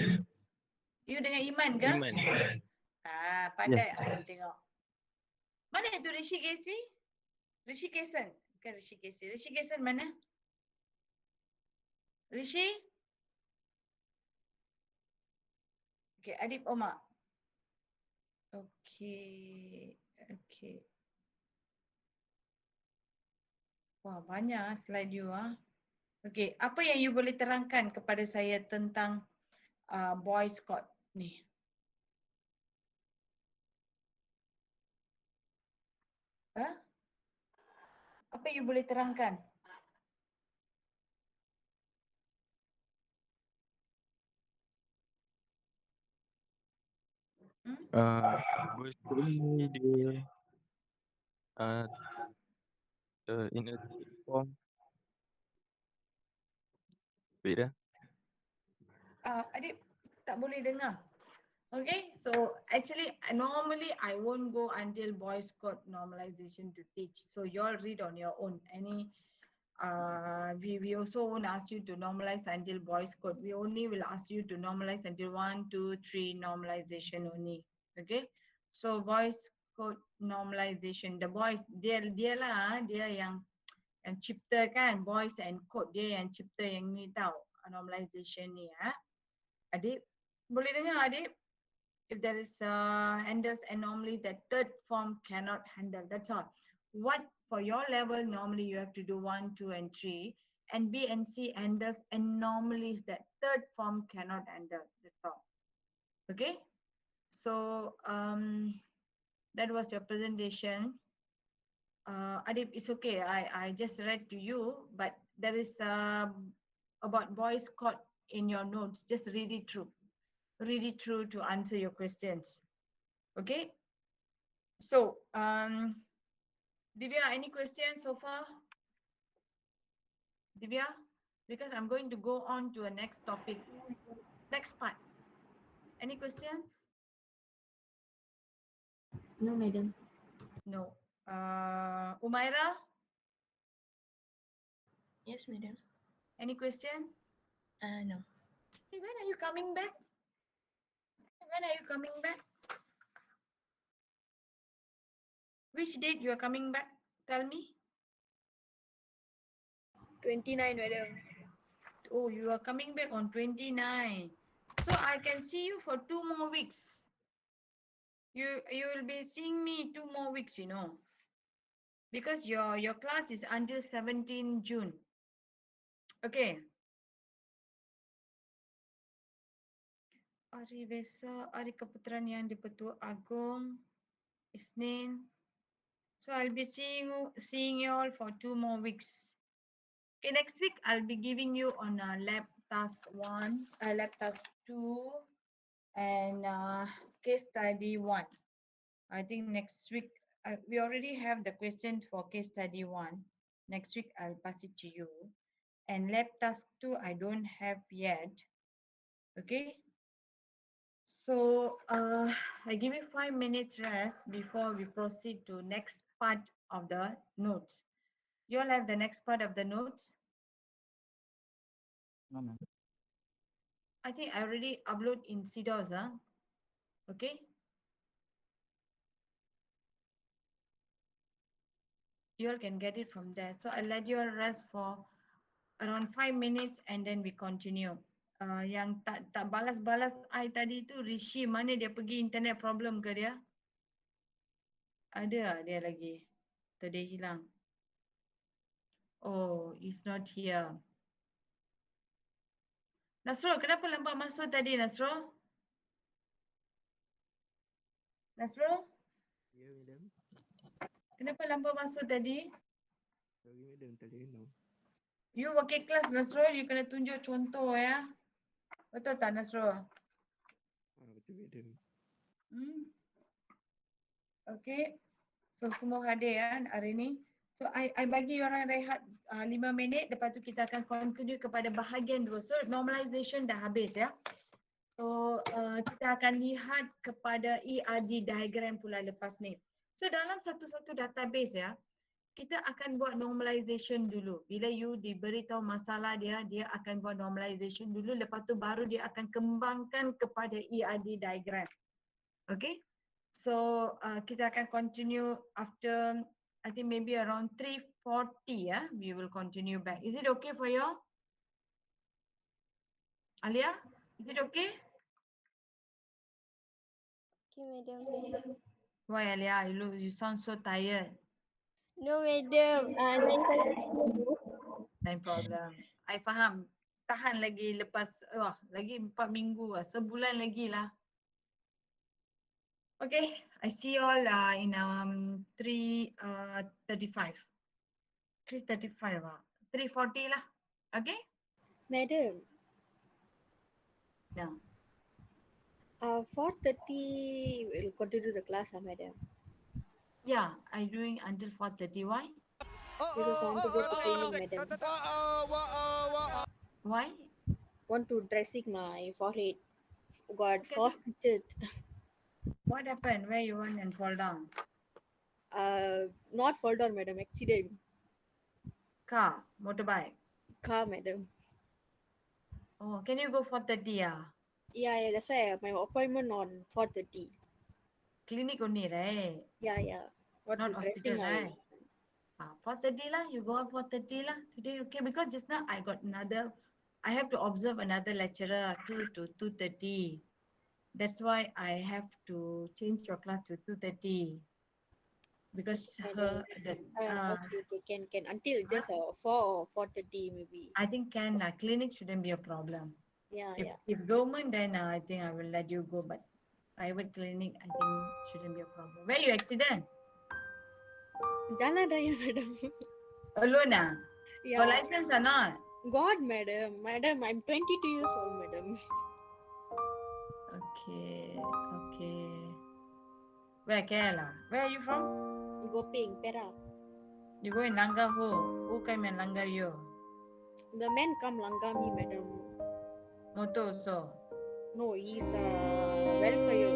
You dengan Iman ke? Iman. Pandai I tengok. Mana itu Rishikesan? Rishikesan. Bukan Rishikesan. Rishikesan mana? Rishi? Okay, Adib Omar. Okay. Okay. Wah, banyak slide you ah. Okay, apa yang you boleh terangkan kepada saya tentang boys code ni? Huh? Apa you boleh terangkan? Hmm? Boys ni dia uh, in a form. Wait dah. Adik tak boleh dengar. Okay, so actually normally I won't go until boys code normalization to teach. So you all read on your own. We also won't ask you to normalize until boys code. We only will ask you to normalize until 1, 2, 3 normalization only. Okay, so boys code normalization. The boys dia yang cipta kan, boys and code dia yang cipta yang ni tau, normalization ni ya. Adik boleh dengar adik? If there is handles anomalies that third form cannot handle, that's all. What for your level normally you have to do 1, 2 and 3, and B and C handles anomalies that third form cannot handle, that's all. Okay, so that was your presentation. Adib, it's okay, I just read to you, but there is about boys code in your notes. Just read it through to answer your questions. Okay, so Divya, any questions so far? Divya, because I'm going to go on to a next topic, next part. Any question? No, madam. No. Umaira, Yes, madam. any question? No. Hey, when are you coming back? When are you coming back? Which date you are coming back? Tell me. 29, madam. Oh, you are coming back on 29. So I can see you for 2 more weeks. You will be seeing me 2 more weeks, you know. Because your class is until 17 June. Okay. Hari besok, hari keputaran yang di-Pertua Agong, Isnin. So I'll be seeing you all for 2 more weeks. Okay, next week I'll be giving you on lab task 1, lab task 2, and case study 1. I think next week we already have the question for case study 1. Next week I'll pass it to you. And lab task 2 I don't have yet. Okay. So I give you 5 minutes rest before we proceed to next part of the notes. You all have the next part of the notes? No, ma'am. I think I already upload in CDOS. Okay. You all can get it from there. So I'll let you all rest for around 5 minutes and then we continue. Yang tak balas-balas I tadi tu Rishi, mana dia pergi, internet problem ke dia? Ada dia lagi. Atau dia hilang? Oh, he's not here. Nasrul, kenapa lambat masuk tadi Nasrul? Nasrul, Ya, madam. kenapa lambat masuk tadi? Sorry, madam. Tak boleh know. You wakil kelas Nasrul, you kena tunjuk contoh ya. Betul tak Nasrul? Betul, madam. Okay. So semua hadir ya hari ni. So I bagi orang rehat 5 minit. Lepas tu kita akan continue kepada bahagian 2. So normalization dah habis ya. So kita akan lihat kepada ERD diagram pula lepas ni. So dalam satu-satu database ya, kita akan buat normalization dulu. Bila you diberitahu masalah dia, dia akan buat normalization dulu. Lepas tu baru dia akan kembangkan kepada ERD diagram. Okay. So kita akan continue after I think maybe around 3:40 ya. We will continue back. Is it okay for you? Alia, is it okay? Okay, madam. Why Alia? You sound so tired. No, madam. Lain kali. No problem. I faham. Tahan lagi lepas lagi 4 minggu lah. Sebulan lagi lah. Okay, I see you all in 3:35. 3:35 lah. 3:40 lah. Okay? Madam. Yeah. 4:30 we'll continue the class, madam. Yeah, I doing until 4:30. Why? Because I want to go to cleaning, madam. Why? Want to dressing my forehead. Got Okay. frost stitched. What happened? Where you went and fall down? Not fall down, madam. Accident. Car, motorbike. Car, madam. Oh, can you go 4:30? Yeah, that's why I have my appointment on 4:30. Clinic only, right? Yeah. What Not to hospital, dressing right? 4:30 lah. You go 4:30 lah. Today, okay? Because just now I have to observe another lecturer 2 to 2:30. That's why I have to change your class to 2:30. Because Okay, can until just 4 or 4:30 maybe. I think can clinic shouldn't be a problem. Yeah. If government, then I think I will let you go. But private clinic, I think shouldn't be a problem. Where you accident? Jalan Raya, madam. Alone Yeah. Got license or not? God, madam. Madam, I'm 22 years old, madam. Okay. Where Kerala? Where are you from? Goping, Pera. You go in Langgar who? Who came and Langgar you? The man come langgar me, madam. Motor also. No, he's welfare.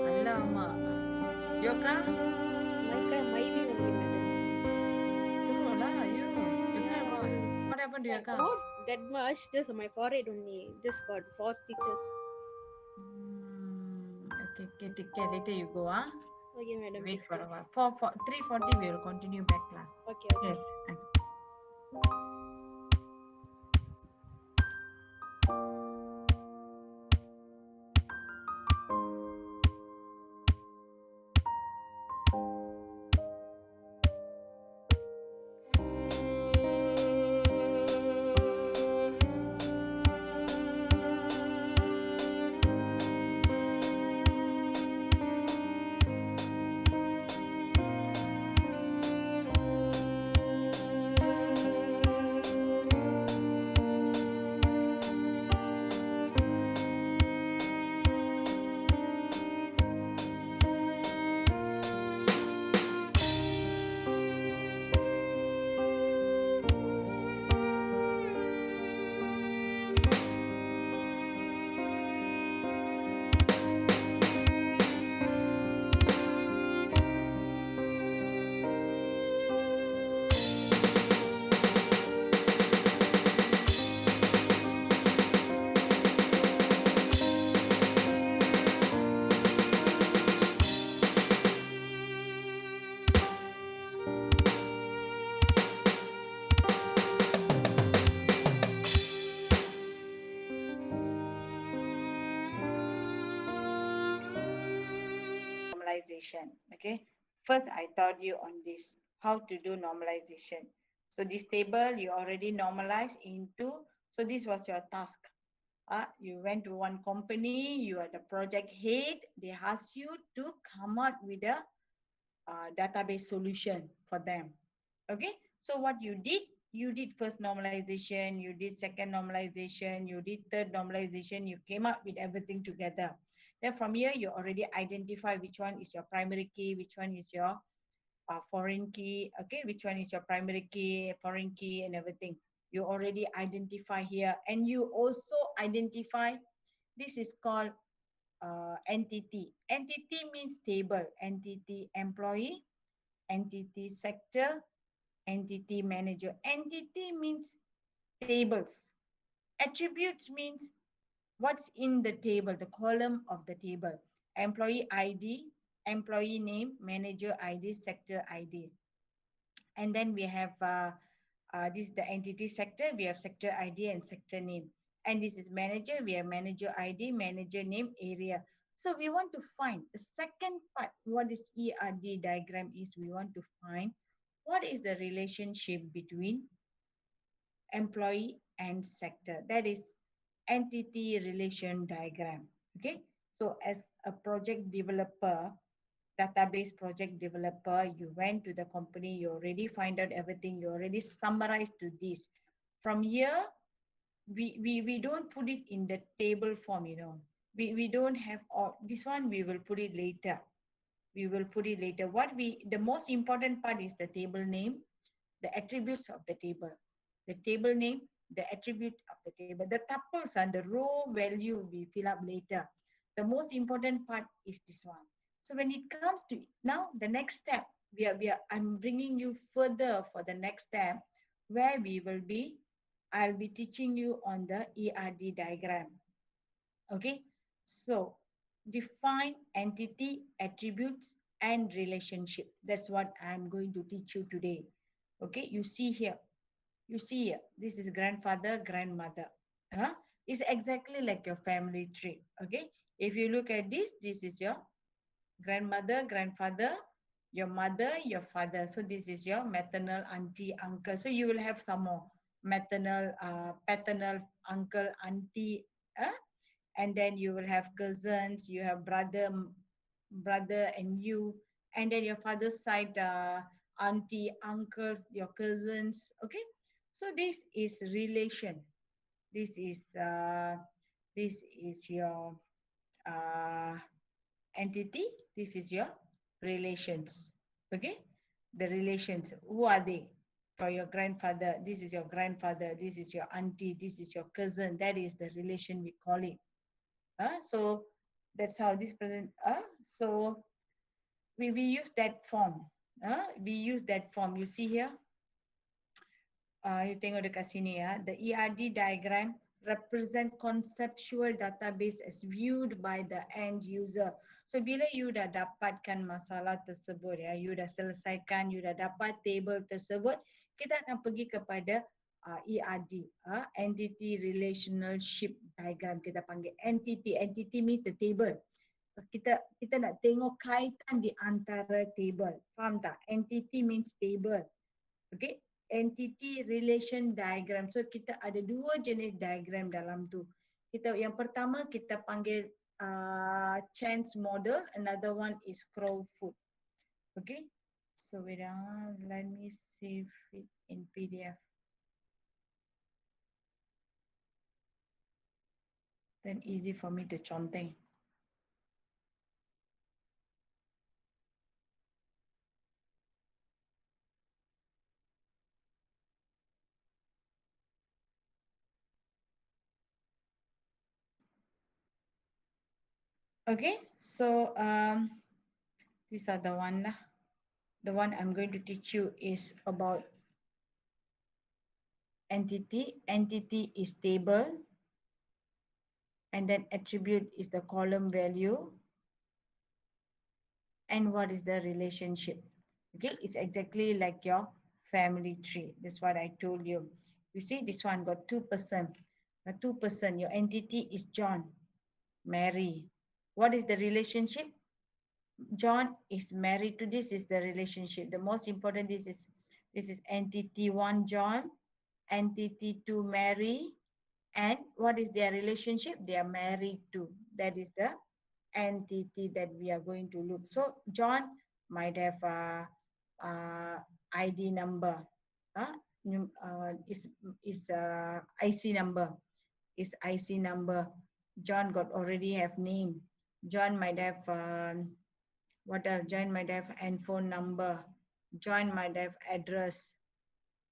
Alamak. Your car? My car, my way only, madam. Teruk lah you. Your car what? What happened to your car? Not that much, just on my forehead only. Just got 4 stitches. Okay, take care. Later you go, Okay, madam. Wait for a while. 3:40 we will continue back class. Okay. normalization. Okay, first I taught you on this how to do normalization. So this table you already normalized into. So this was your task. You went to one company, you are the project head. They ask you to come up with a database solution for them. Okay, so what you did first normalization, you did second normalization, you did third normalization, you came up with everything together. Then from here, you already identify which one is your primary key, which one is your foreign key, okay, which one is your primary key, foreign key, and everything. You already identify here, and you also identify, this is called entity. Entity means table, entity employee, entity sector, entity manager. Entity means tables. Attributes means what's in the table, the column of the table. Employee ID, employee name, manager ID, sector ID. And then we have this is the entity sector. We have sector ID and sector name. And this is manager. We have manager ID, manager name, area. So we want to find the second part. What is ERD diagram is, we want to find what is the relationship between employee and sector. That is entity relation diagram. Okay. So as a project developer, database project developer, you went to the company, you already find out everything, you already summarized to this. From here, we don't put it in the table form, you know. We don't have all this one, we will put it later. We will put it later. The most important part is the table name, the attributes of the table. The table name, the attribute of the table. The tuples and the row value we fill up later. The most important part is this one. So when it comes to now, the next step, I'm bringing you further for the next step where I'll be teaching you on the ERD diagram. Okay, so define entity, attributes, and relationship. That's what I'm going to teach you today. Okay, you see here. You see here. This is grandfather, grandmother. Huh? It's exactly like your family tree. Okay, if you look at this, this is your grandmother, grandfather, your mother, your father. So this is your maternal auntie, uncle. So you will have some more maternal, paternal, uncle, auntie. And then you will have cousins, you have brother and you, and then your father's side, auntie, uncles, your cousins. Okay, so this is relation. This is your uh, entity. This is your relations. Okay, the relations. Who are they? For your grandfather, this is your grandfather. This is your auntie. This is your cousin. That is the relation we call it. So that's how this present. So we use that form. We use that form. You see here. You tengok dekat sini ya. The ERD diagram represent conceptual database as viewed by the end user. So bila you dah dapatkan masalah tersebut ya, you dah selesaikan, you dah dapat table tersebut, kita akan pergi kepada ERD, entity relationship diagram. Kita panggil entity. Entity means the table. Kita nak tengok kaitan di antara table. Faham tak? Entity means table. Okay, entity relation diagram. So kita ada dua jenis diagram dalam tu. Yang pertama kita panggil chance model, another one is Crowfoot. Okay, so wait, let me save it in PDF. Then easy for me to conteng. Okay, so these are the one lah. The one I'm going to teach you is about entity. Entity is table, and then attribute is the column value, and what is the relationship. Okay, it's exactly like your family tree. That's what I told you. You see, this one got 2%. The 2%, your entity is John, Mary. What is the relationship? John is married to. This is the relationship. The most important, this is entity one John, entity two Mary, and what is their relationship? They are married to. That is the entity that we are going to look. So John might have a ID number. Uh, is IC number. Is IC number. John got already have name. John might have what else? John might have and phone number. John might have address.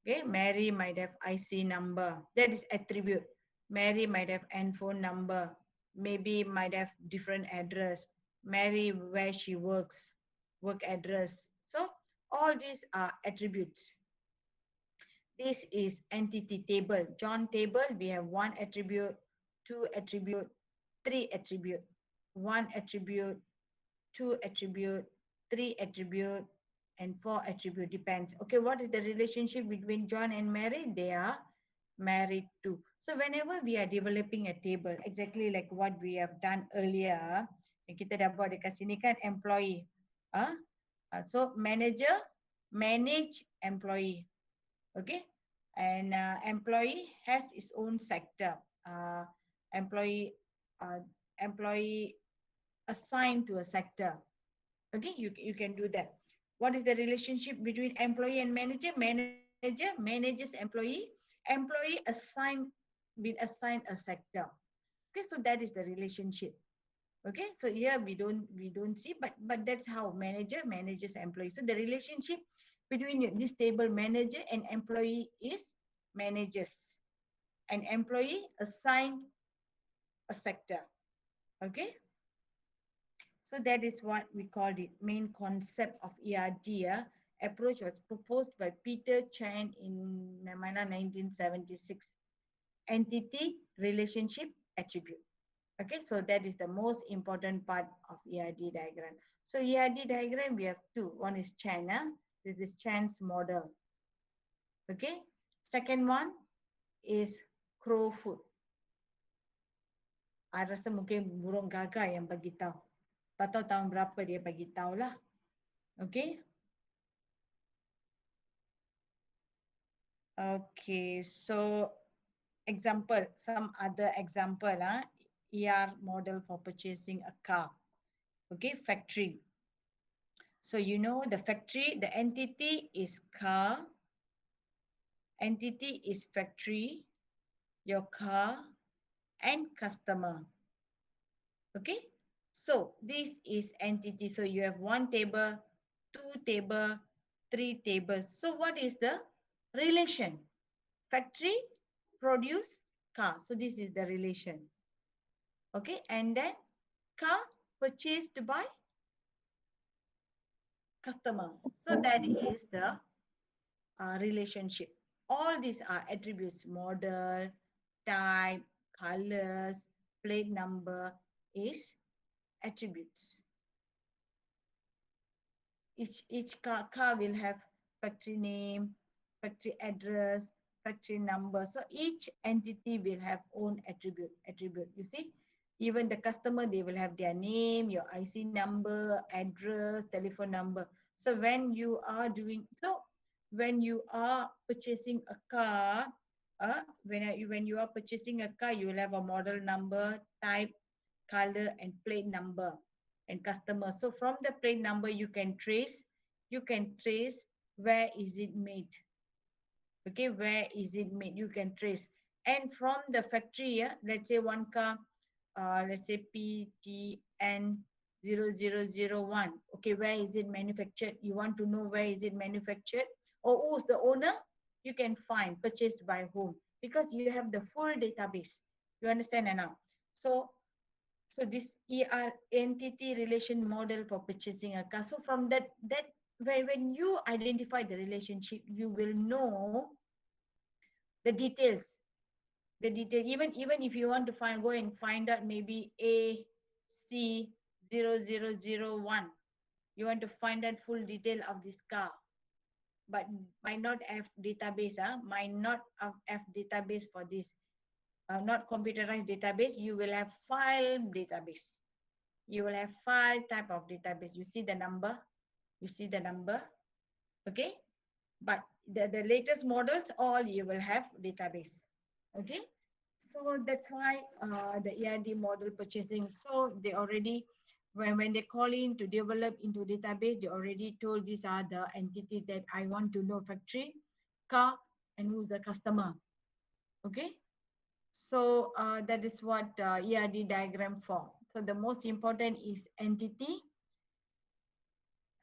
Okay, Mary might have IC number. That is attribute. Mary might have and phone number. Maybe might have different address. Mary where she works, work address. So all these are attributes. This is entity table. John table, we have one attribute, two attribute, three attribute, one attribute, two attribute, three attribute, and four attribute, depends. Okay, what is the relationship between John and Mary? They are married to. So whenever we are developing a table, exactly like what we have done earlier, yang kita dah buat dekat sini kan, employee. So manager, manage employee. Okay, and employee has its own sector. Employee, employee assigned to a sector. Okay, you can do that. What is the relationship between employee and manager? Manager manages employee. Employee been assigned a sector. Okay, so that is the relationship. Okay, so here we don't see, but that's how manager manages employee. So the relationship between this table manager and employee is managers. An employee assigned a sector. Okay. So that is what we called it. Main concept of ERD approach was proposed by Peter Chan in 1976. Entity, relationship, attribute. Okay, so that is the most important part of ERD diagram. So ERD diagram, we have two. One is Chan. This is Chan's model. Okay. Second one is Crowfoot. I rasa mungkin burung gagak yang bagi tahu. Tak tahu tahun berapa dia bagi tahu lah. Okay. Okay, so example, some other example, ER model for purchasing a car. Okay, factory. So you know the factory, the entity is car, entity is factory, your car, and customer. Okay, so this is entity. So you have one table, two table, three tables. So what is the relation? Factory, produce, car. So this is the relation. Okay, and then car purchased by customer. So that is the relationship. All these are attributes: model, type, colors, plate number is attributes. Each car will have factory name, factory address, factory number. So each entity will have own attribute. You see, even the customer, they will have their name, your IC number, address, telephone number. So when you are purchasing a car, when you are purchasing a car, you will have a model number, type, color, and plate number, and customer. So from the plate number, you can trace where is it made. Okay, where is it made? You can trace. And from the factory, let's say one car, let's say PTN0001. Okay, where is it manufactured? You want to know where is it manufactured, or who's the owner? You can find purchased by whom, because you have the full database. You understand now? So this entity relation model for purchasing a car. So from that when you identify the relationship, you will know the details. Even if you want to go and find out maybe AC0001, you want to find out full detail of this car, but might not have database, might not have database for this. Not computerized database, you will have file database. You will have 5 type of database. You see the number? You see the number? Okay? But the latest models, all you will have database. Okay? So that's why the ERD model purchasing, so they already, when they call in to develop into database, they already told these are the entity that I want to know: factory, car, and who's the customer. Okay? So that is what ERD diagram for. So the most important is entity,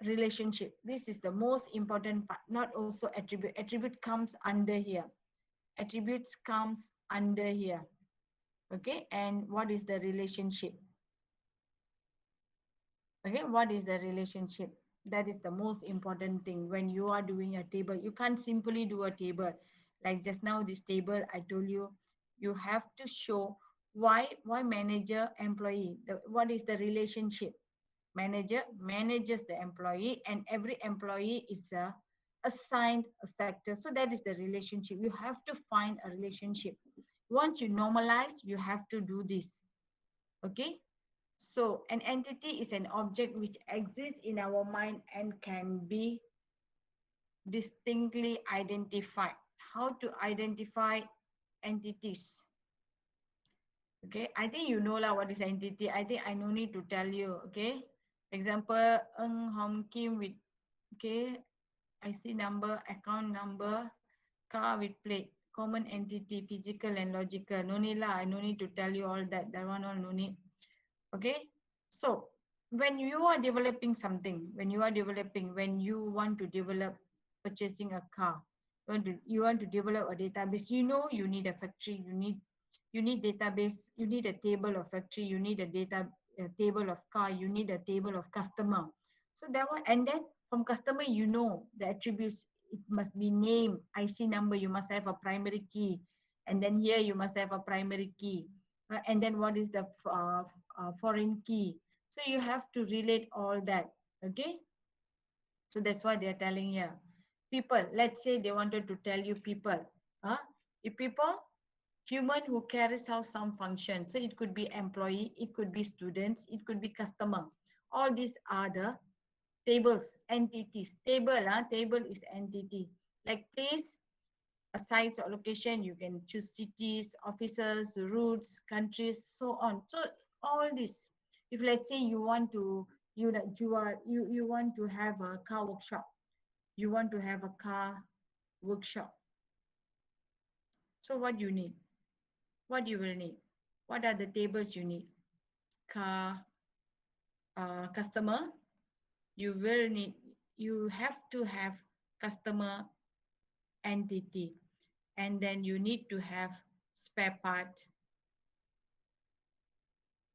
relationship. This is the most important part, not also attribute. Attribute comes under here. Attributes comes under here. Okay, and what is the relationship? Okay, what is the relationship? That is the most important thing when you are doing a table. You can't simply do a table. Like just now, this table, I told you, you have to show why manager, employee, what is the relationship. Manager manages the employee, and every employee is assigned a sector. So that is the relationship. You have to find a relationship. Once you normalize, you have to do this. Okay. So an entity is an object which exists in our mind and can be distinctly identified. How to identify entities? Okay, I think you know lah what is entity. I think I no need to tell you. Okay, example, Ng Hom Kim with, okay, IC number, account number, car with plate, common entity, physical and logical. No need lah. I no need to tell you all that. That one all no need. Okay, so when you are developing something, when you want to develop purchasing a car, you want to develop a database, you know you need a factory, you need database, you need a table of factory, you need a table of car, you need a table of customer. So that one, and then from customer, you know the attributes. It must be name, IC number, you must have a primary key, and then here you must have a primary key, and then what is the foreign key. So you have to relate all that. Okay, so that's what they're telling here. People, let's say they wanted to tell you people. If people, human who carries out some function. So it could be employee, it could be students, it could be customer. All these are the tables, entities. Table is entity. Like place, a sites or location, you can choose cities, offices, routes, countries, so on. So all this, if let's say you want to, you want to have a car workshop, you want to have a car workshop. So what you need? What you will need? What are the tables you need? Car, customer, you will need, you have to have customer entity, and then you need to have spare part,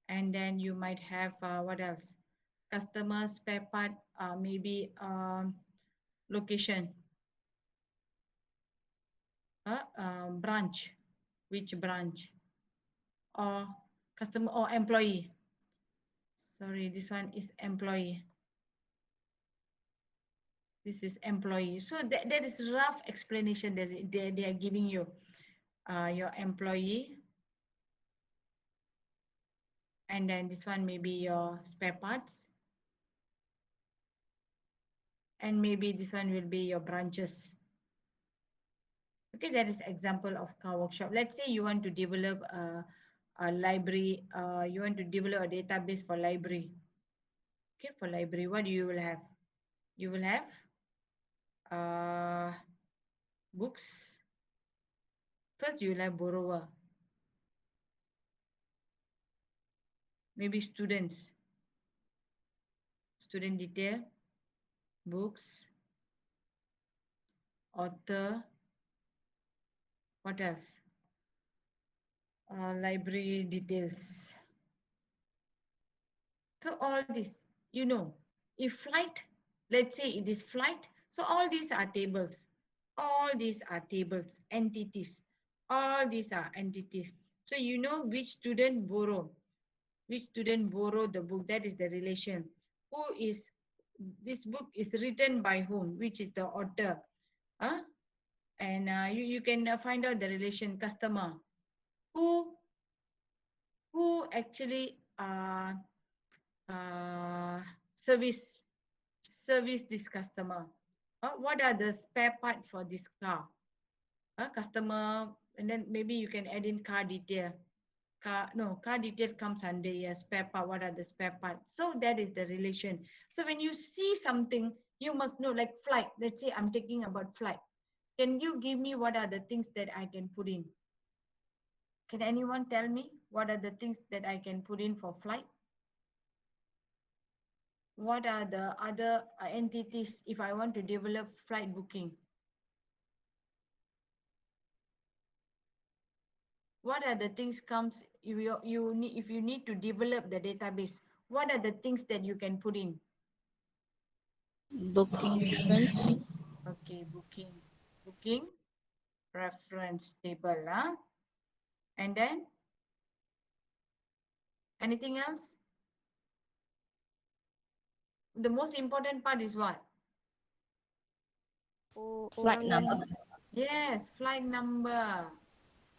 and then you might have what else? Customer, spare part, maybe location, branch, which branch, or customer or employee. Sorry, this one is employee. This is employee. So that is rough explanation that they are giving you. Your employee, and then this one may be your spare parts, and maybe this one will be your branches. Okay, that is example of car workshop. Let's say you want to develop a library, you want to develop a database for library. Okay, for library, what you will have? You will have books. First, you will have borrower. Maybe students. Student detail, books, author, what else? Library details. So all this, you know, if flight, let's say it is flight, so all these are tables. All these are tables, entities. All these are entities. So you know which student borrow the book, that is the relation. Who is, this book is written by whom, which is the author. And you can find out the relation. Customer, who actually service this customer. What are the spare part for this car? Customer, and then maybe you can add in car detail. Car detail comes under spare part. What are the spare parts? So that is the relation. So when you see something, you must know, like flight. Let's say I'm talking about flight. Can you give me what are the things that I can put in? Can anyone tell me what are the things that I can put in for flight? What are the other entities if I want to develop flight booking? What are the things comes if you need to develop the database? What are the things that you can put in? Booking reference. Okay, booking reference table, and then anything else? The most important part is what? Flight number. Yes, flight number.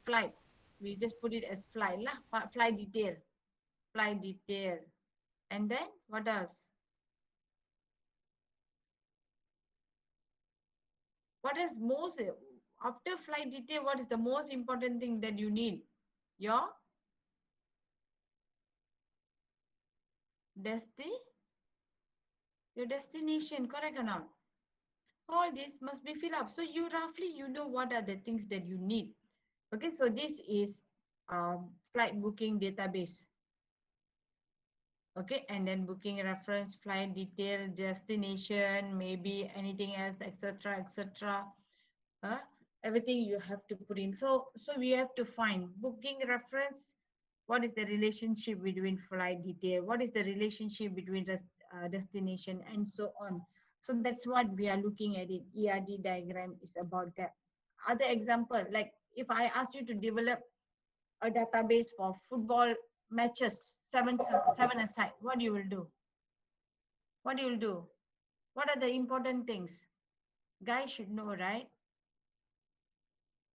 Flight. We just put it as flight lah. Flight detail. Flight detail. And then what else? What is most, after flight detail, what is the most important thing that you need? Your destination, correct or not? All this must be filled up. So you roughly, you know what are the things that you need. Okay, so this is flight booking database. Okay, and then booking reference, flight detail, destination, maybe anything else, etc., etc. Everything you have to put in. So we have to find booking reference. What is the relationship between flight detail? What is the relationship between destination, and so on? So that's what we are looking at it. ERD diagram is about that. Other example, like if I ask you to develop a database for football matches, seven aside, what you will do? What you will do? What are the important things? Guys should know, right?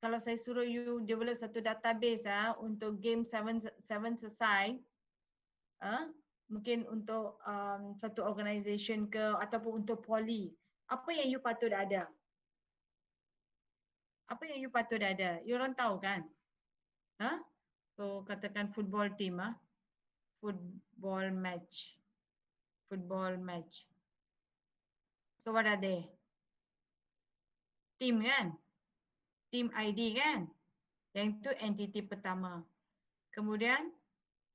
Kalau saya suruh you develop satu database untuk game seven aside, mungkin untuk satu organisation ke ataupun untuk poly, apa yang you patut ada? Apa yang you patut ada? You orang tahu kan? So katakan football team, football match. Football match. So what are they? Team kan? Team ID kan? Yang itu entiti pertama. Kemudian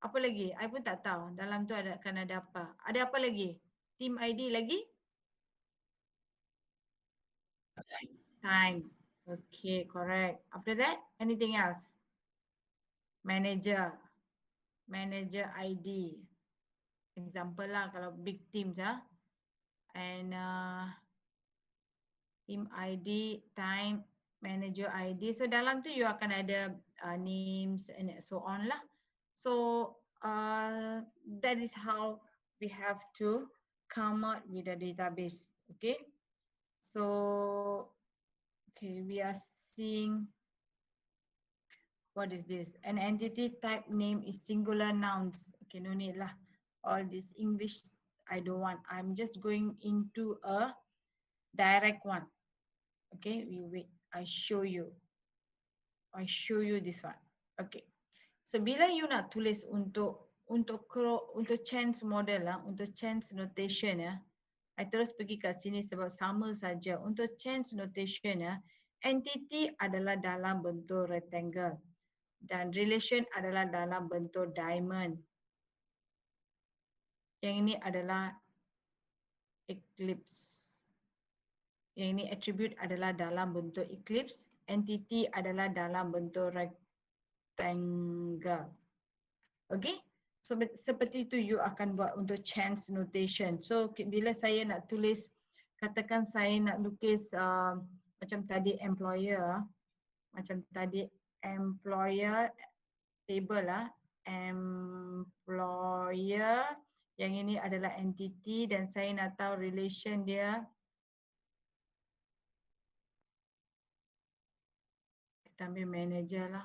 apa lagi? I pun tak tahu. Dalam tu akan ada apa. Ada apa lagi? Team ID lagi? Time. Okay, correct. After that, anything else? Manager. Manager ID. Example lah kalau big teams and team ID, time, manager ID. So dalam tu you akan ada names and so on lah. So that is how we have to come out with a database. Okay. So okay, we are seeing what is this? An entity type name is singular nouns. Okay, no need lah. All this English I don't want. I'm just going into a direct one. Okay, we wait. I show you this one. Okay. So bila you nak tulis untuk chance model untuk chance notation I terus pergi kat sini sebab sama saja. Untuk chance notation entity adalah dalam bentuk rectangle dan relation adalah dalam bentuk diamond. Yang ini adalah eclipse. Yang ini attribute adalah dalam bentuk eclipse, entity adalah dalam bentuk rectangle. Okay? So seperti itu you akan buat untuk chance notation. So bila saya nak tulis, katakan saya nak lukis macam tadi employer, macam tadi employer table employer, yang ini adalah entity dan saya nak tahu relation dia. Kita ambil manager lah.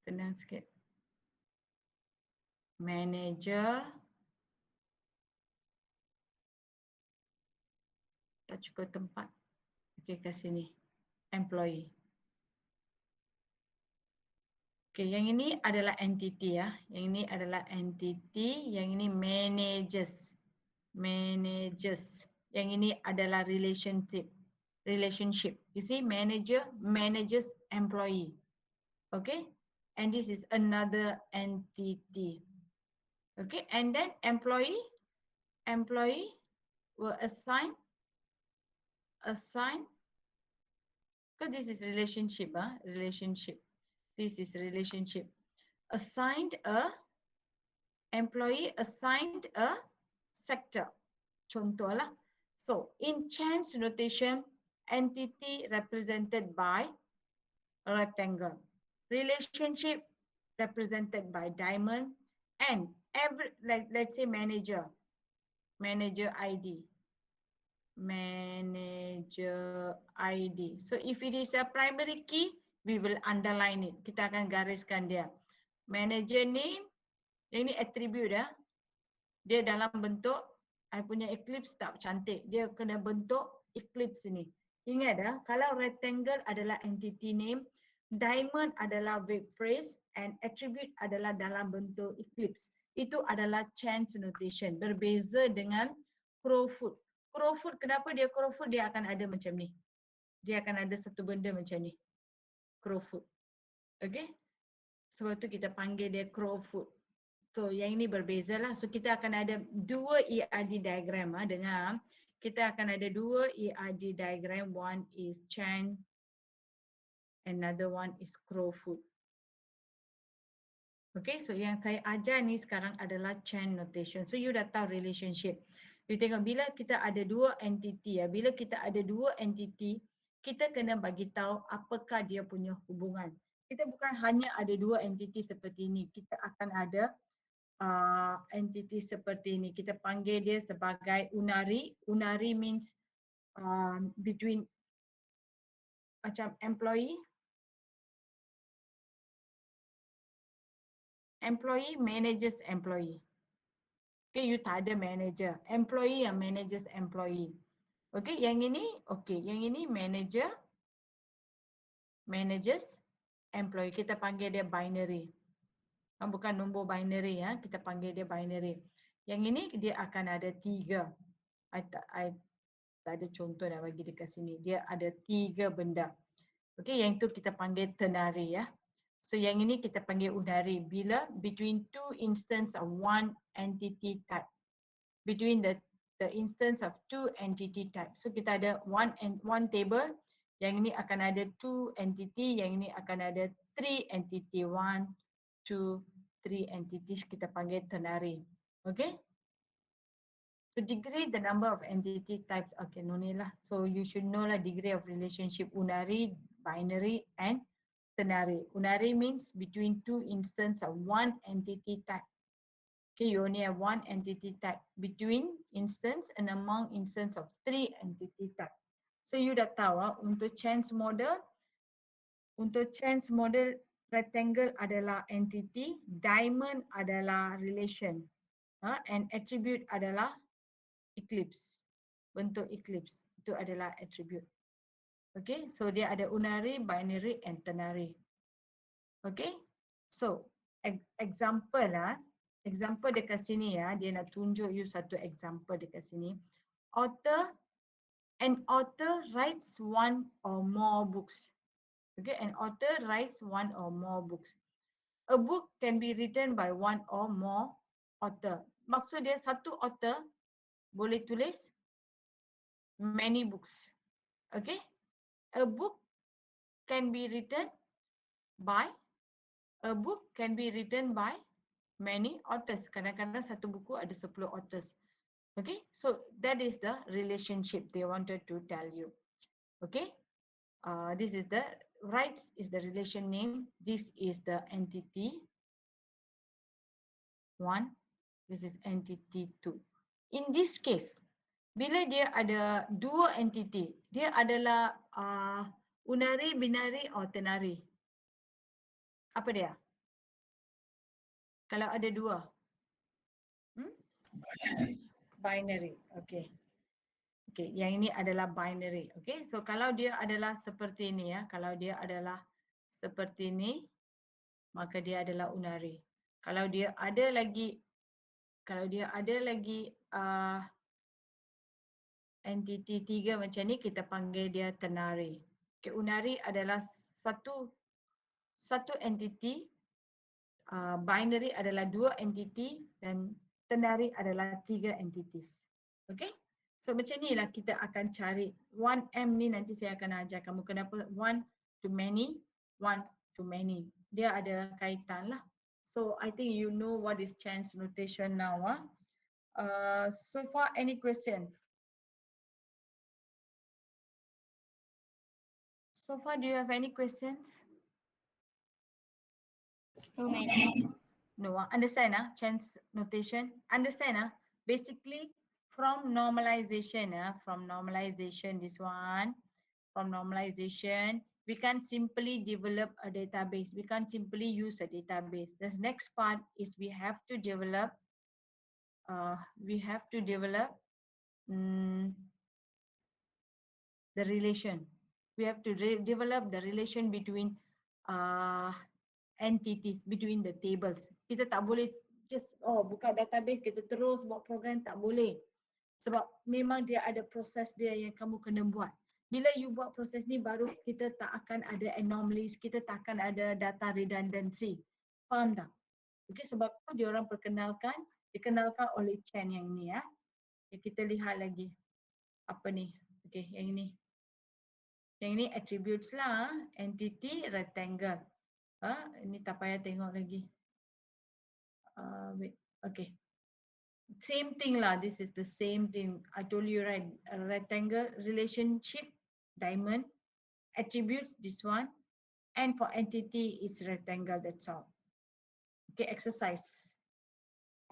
Senang sikit. manager, tak cukup tempat. Okey, kat sini. Employee. Okey, yang ini adalah entity ya. Yang ini adalah entity, yang ini managers. Managers. Yang ini adalah relationship. Relationship. You see, manager, managers, employee. Okay, and this is another entity. Okay, and then employee will assign, because this is relationship, relationship. This is relationship. Assigned a, employee assigned a sector. Contoh lah. So in chance notation, entity represented by a rectangle. Relationship represented by diamond, and every, like let's say manager ID, manager ID. So if it is a primary key, we will underline it. Kita akan gariskan dia. Manager name, yang ni attribute ya. Dia dalam bentuk, I punya eclipse tak cantik. Dia kena bentuk eclipse ni. Ingat kalau rectangle adalah entity name, diamond adalah verb phrase, and attribute adalah dalam bentuk eclipse. Itu adalah chance notation. Berbeza dengan crowfoot. Crowfoot, kenapa dia crowfoot? Dia akan ada macam ni. Dia akan ada satu benda macam ni. Crowfoot. Okay? Sebab tu kita panggil dia crowfoot. So yang ini berbeza lah. So kita akan ada dua ERD diagram. Dengar. Kita akan ada dua ERD diagram. One is chance. Another one is crowfoot. Okay, so yang saya ajar ni sekarang adalah chain notation. So you dah tahu relationship. You tengok bila kita ada dua entity ya, bila kita ada dua entity, kita kena bagi tahu apakah dia punya hubungan. Kita bukan hanya ada dua entity seperti ini, kita akan ada entity seperti ini. Kita panggil dia sebagai unary. Unary means between macam employee, managers employee. Okay, you tak ada manager. Employee yang managers employee. Okay, yang ini, managers employee. Kita panggil dia binary. Bukan nombor binary ya, kita panggil dia binary. Yang ini dia akan ada tiga. I tak ada contoh nak bagi dekat sini. Dia ada tiga benda. Okay, yang itu kita panggil ternary ya. So yang ini kita panggil unary bila between two instance of one entity type. Between the instance of two entity type. So kita ada one table, yang ini akan ada two entity, yang ini akan ada three entity. 1, 2, 3 entities, kita panggil ternary. Okay? So degree the number of entity types. Okay, no need lah. So you should know lah degree of relationship unary, binary and ternary. Unary means between two instances of one entity type. Okay, you only have one entity type between instance and among instance of three entity type. So you dah tahu untuk chance model rectangle adalah entity, diamond adalah relation, and attribute adalah eclipse. Bentuk eclipse itu adalah attribute. Okay, so dia ada unary, binary and ternary. Okay, so example lah. Example dekat sini ya, dia nak tunjuk you satu example dekat sini. An author writes one or more books. Okay, an author writes one or more books. A book can be written by one or more author. Maksud dia satu author boleh tulis many books. Okay, a book can be written by many authors. Kadang-kadang satu buku ada 10 authors. Okay, so that is the relationship they wanted to tell you. Okay, this is the rights is the relation name. This is the entity 1. This is entity 2. In this case, bila dia ada dua entity, dia adalah unary, binary or ternary. Apa dia? Kalau ada dua. Binary. Okay. Okay, yang ini adalah binary. Okay, so kalau dia adalah seperti ini ya, kalau dia adalah seperti ini, maka dia adalah unary. Kalau dia ada lagi, kalau dia ada lagi entiti tiga macam ni, kita panggil dia ternary. Okay, unary adalah satu entiti, binary adalah dua entiti dan ternary adalah tiga entities. Okay? So macam ni lah kita akan cari 1M ni, nanti saya akan ajar kamu kenapa one to many, one to many. Dia ada kaitan lah. So I think you know what is chance notation now. So far any question? So far do you have any questions? No, madam. No, understand chance notation? Understand basically from normalization, this one, from normalization, we can simply develop a database. We can't simply use a database. The next part is we have to develop, the relation. We have to develop the relation between entities, between the tables. Kita tak boleh just buka database kita terus buat program, tak boleh. Sebab memang dia ada proses dia yang kamu kena buat. Bila you buat proses ni baru kita tak akan ada anomalies, kita tak akan ada data redundancy. Faham tak? Okay, sebab tu dia orang dikenalkan oleh Chen yang ni ya. Okay, kita lihat lagi. Apa ni? Okay, yang ini. Yang ini attributes lah, entity rectangle. Ini tak payah tengok lagi. Wait, okay. Same thing lah, this is the same thing. I told you right, a rectangle, relationship, diamond, attributes, this one. And for entity, it's rectangle, that's all. Okay, exercise.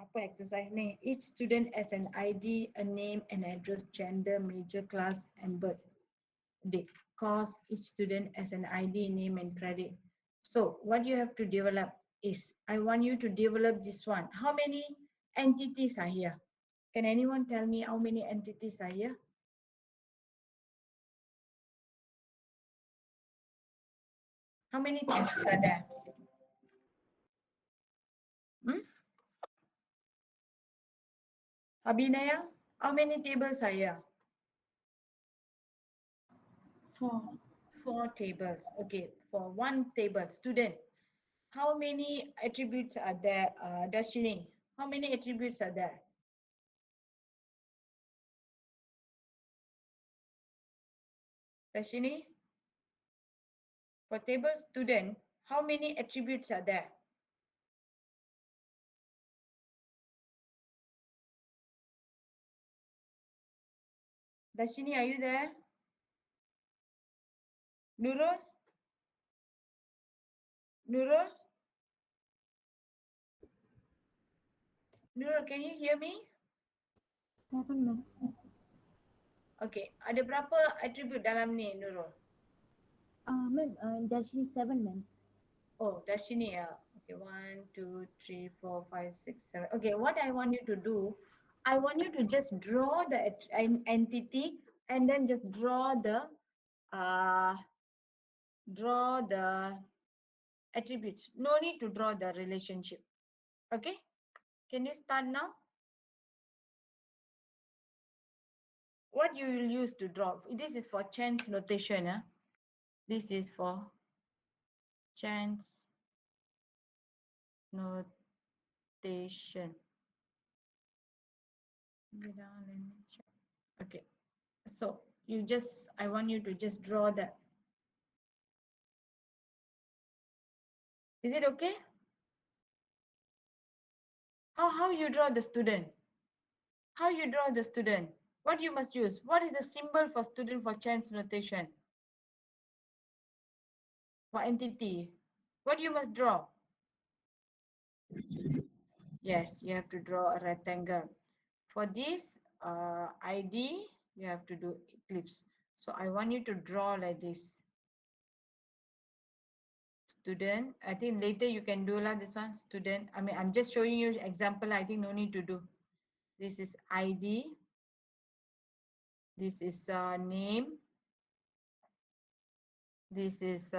Apa exercise ni? Each student has an ID, a name, an address, gender, major, class, and birthday. Course, each student has an ID, name, and credit. So what you have to develop is, I want you to develop this one. How many entities are here? Can anyone tell me how many entities are here? How many tables are there? Abhinaya, how many tables are here? 4. 4 tables. Okay, for one table, student. How many attributes are there, Darshini? How many attributes are there? Darshini? For table student, how many attributes are there? Darshini, are you there? Nurul? Nurul? Nurul, can you hear me? 7, ma'am. Okay, ada berapa attribute dalam ni, Nurul? Ma'am, Darshini 7, ma'am. Oh, Darshini, yeah. Okay, 1, 2, 3, 4, 5, 6, 7. Okay, what I want you to do, I want you to just draw the entity and then just draw the attributes. No need to draw the relationship. Okay, can you start now? What you will use to draw? This is for chance notation. This is for chance notation. Let me check. Okay, so I want you to just draw that. Is it okay? How you draw the student? How you draw the student? What you must use? What is the symbol for student for chance notation? For entity, what you must draw? Yes, you have to draw a rectangle. For this ID, you have to do eclipse. So I want you to draw like this. Student, I think later you can do this one, student. I mean, I'm just showing you example. I think no need to do. This is ID. This is name. This is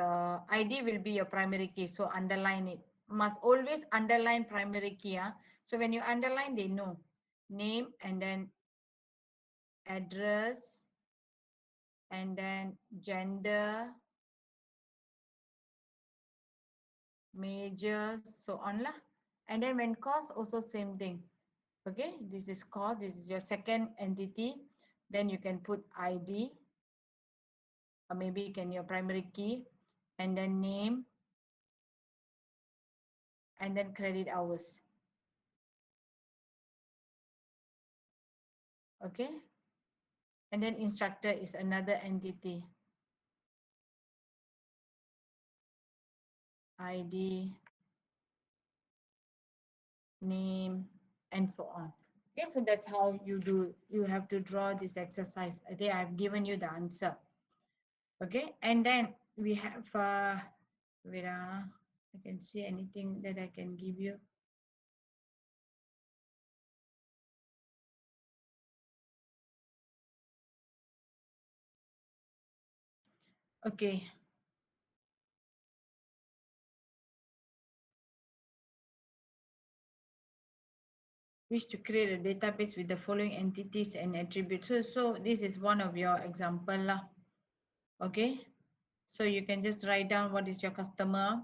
ID will be your primary key. So underline it. Must always underline primary key. So when you underline, they know. Name and then address and then gender, major, so on lah. And then when cost, also same thing. Okay, this is cost. This is your second entity. Then you can put ID, or maybe you can your primary key, and then name, and then credit hours. Okay, and then instructor is another entity. ID, name, and so on. Okay, so that's how you have to draw this exercise. I think I've given you the answer. Okay, and then we have, wait, I can see anything that I can give you. Okay. Wish to create a database with the following entities and attributes. So this is one of your example lah. Okay. So you can just write down what is your customer.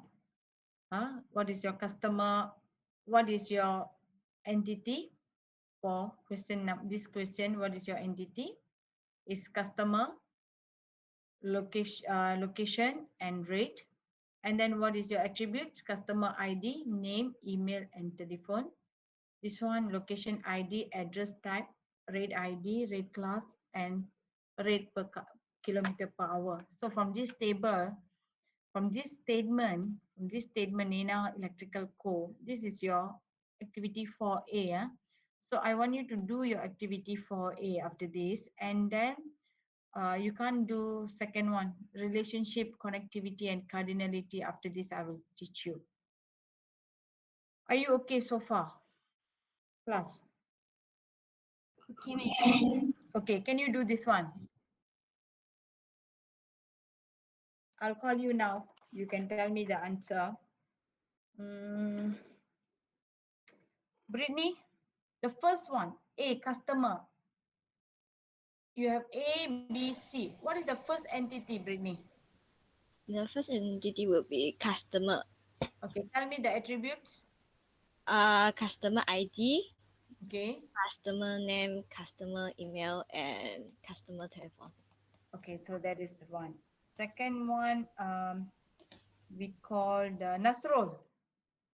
What is your customer? What is your entity? For this question, what is your entity? Is customer, location and rate. And then what is your attributes? Customer ID, name, email, and telephone. This one, location ID, address type, rate ID, rate class, and rate per kilometer per hour. So from this table, from this statement, Nina Electrical Co., this is your activity 4A. So I want you to do your activity 4A after this, and then you can't do second one, relationship, connectivity, and cardinality. After this, I will teach you. Are you okay so far? Class. Okay, madam. Okay, can you do this one? I'll call you now. You can tell me the answer. Brittany, the first one, A, customer. You have A, B, C. What is the first entity, Brittany? The first entity will be customer. Okay, tell me the attributes. Customer ID, Okay. customer name, customer email, and customer telephone. Okay, so that is one. Second one, we call the Nasrul.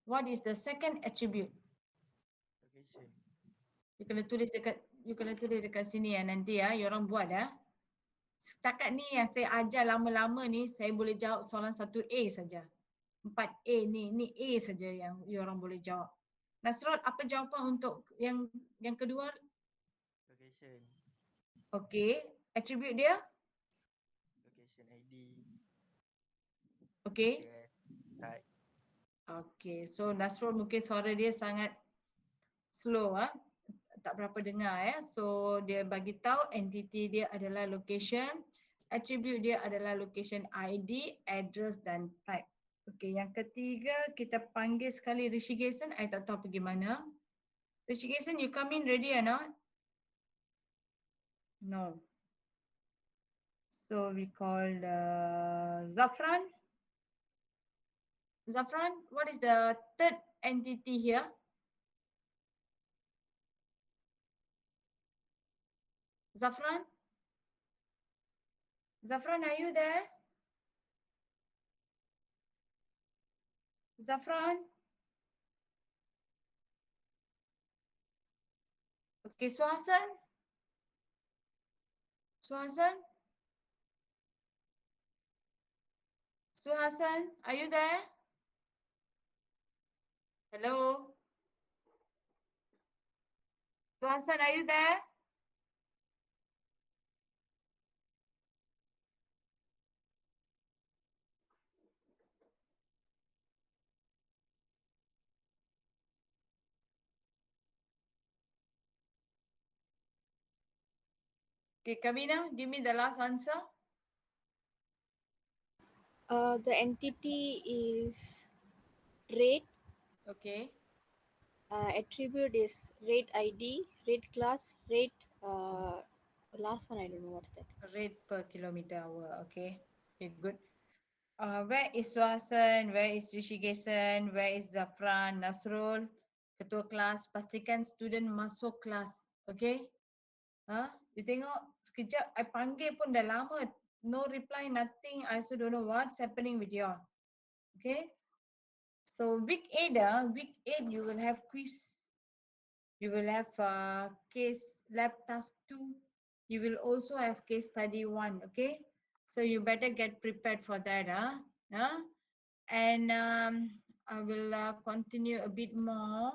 What is the second attribute? Location. You kena tulis dekat sini ya nanti ya, you orang buat ya. Setakat ni yang saya ajar lama-lama ni, saya boleh jawab soalan 1A saja. 4A ni A saja yang you orang boleh jawab. Nasrul, apa jawapan untuk yang kedua? Location. Okay, attribute dia? Location ID. Okay. Type. Okay, so Nasrul mungkin suara dia sangat slow tak berapa dengar So dia bagi tahu entity dia adalah location, attribute dia adalah location ID, address dan type. Okay, yang ketiga kita panggil sekali Rishikesan. I tak tahu pergi mana. Rishikesan, you come in ready or not? No. So we call Zafran. Zafran, what is the third entity here? Zafran? Zafran, are you there? Zafran? Okay, Suhasan? Suhasan? Suhasan, are you there? Hello? Suhasan, are you there? Okay, Kavina, give me the last answer. The entity is rate. Okay, Attribute is rate ID, rate class, rate. Last one I don't know what's that. rate per kilometer hour. Okay, okay, good. Where is Swasan? Where is Rishikesan? Where is Zafran? Nasrul? Ketua kelas, pastikan student masuk kelas. Okay? You tengok sekejap, I panggil pun dah lama. No reply, nothing. I also don't know what's happening with you all. Okay? So week 8 you will have quiz. You will have case lab task 2. You will also have case study 1. Okay? So you better get prepared for that. Huh? And I will continue a bit more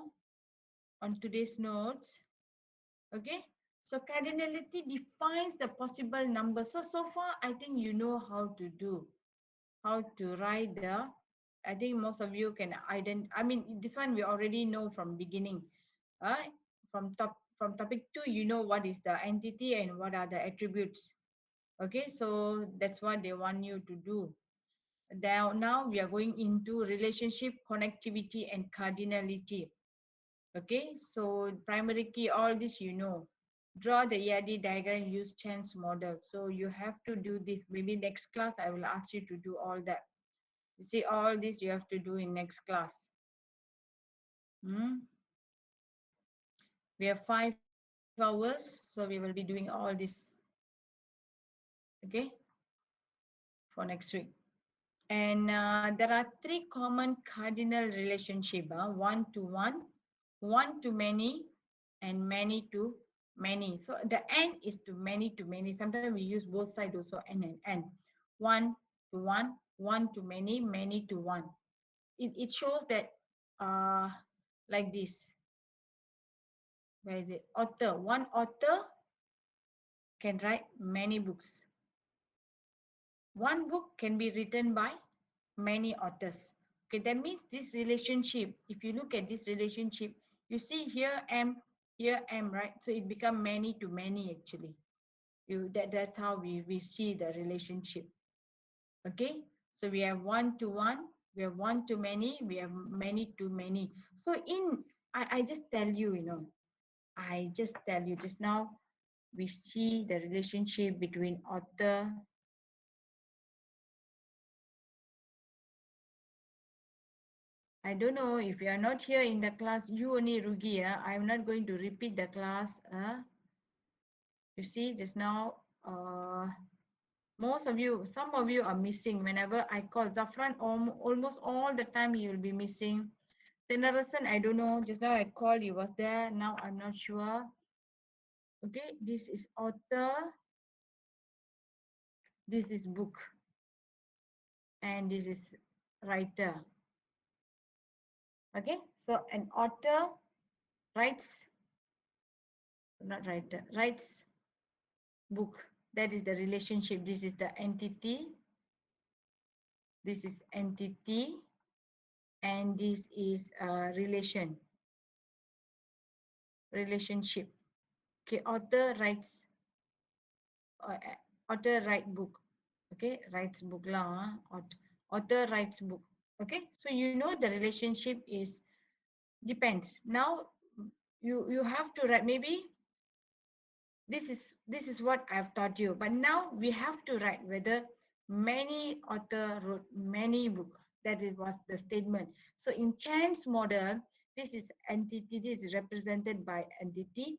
on today's notes. Okay, so cardinality defines the possible number. So far, I think you know how to do, how to write the, I think most of you can I mean, this one we already know from beginning. From topic 2, you know what is the entity and what are the attributes. Okay, so that's what they want you to do. Now we are going into relationship, connectivity, and cardinality. Okay, so primary key, all this you know. Draw the ERD diagram, use chance model. So you have to do this. Maybe next class I will ask you to do all that. You see, all this you have to do in next class. Hmm? We have 5 hours, so we will be doing all this. Okay, for next week. And there are 3 common cardinal relationship, one to one to many, and many to many. So the n is to many to many. Sometimes we use both sides also, n and n. One to many to one. It shows that uh, like this. Where is it? Author. One author can write many books. One book can be written by many authors. Okay, that means this relationship, if you look at this relationship, you see here M, right? So it become many to many actually. That's how we see the relationship. Okay, so we have one to one, we have one to many, we have many to many. So I just tell you, I just tell you just now, we see the relationship between author. I don't know if you are not here in the class, you only Rugi. I'm not going to repeat the class. You see, just now, most of you, some of you are missing. Whenever I call Zafran, almost all the time he will be missing. Tenarasan, I don't know. Just now I called, he was there. Now I'm not sure. Okay, this is author. This is book. And this is writer. Okay, so an author writes, not writer, writes book. That is the relationship. This is the entity. This is entity. And this is relationship. Okay, uh, author write book. Okay, writes book lah. Author writes book. Okay, so you know the relationship is depends. Now you have to write, maybe this is what I've taught you, but now we have to write whether many author wrote many book. That it was the statement. So in chance model, this is entity, this is represented by entity,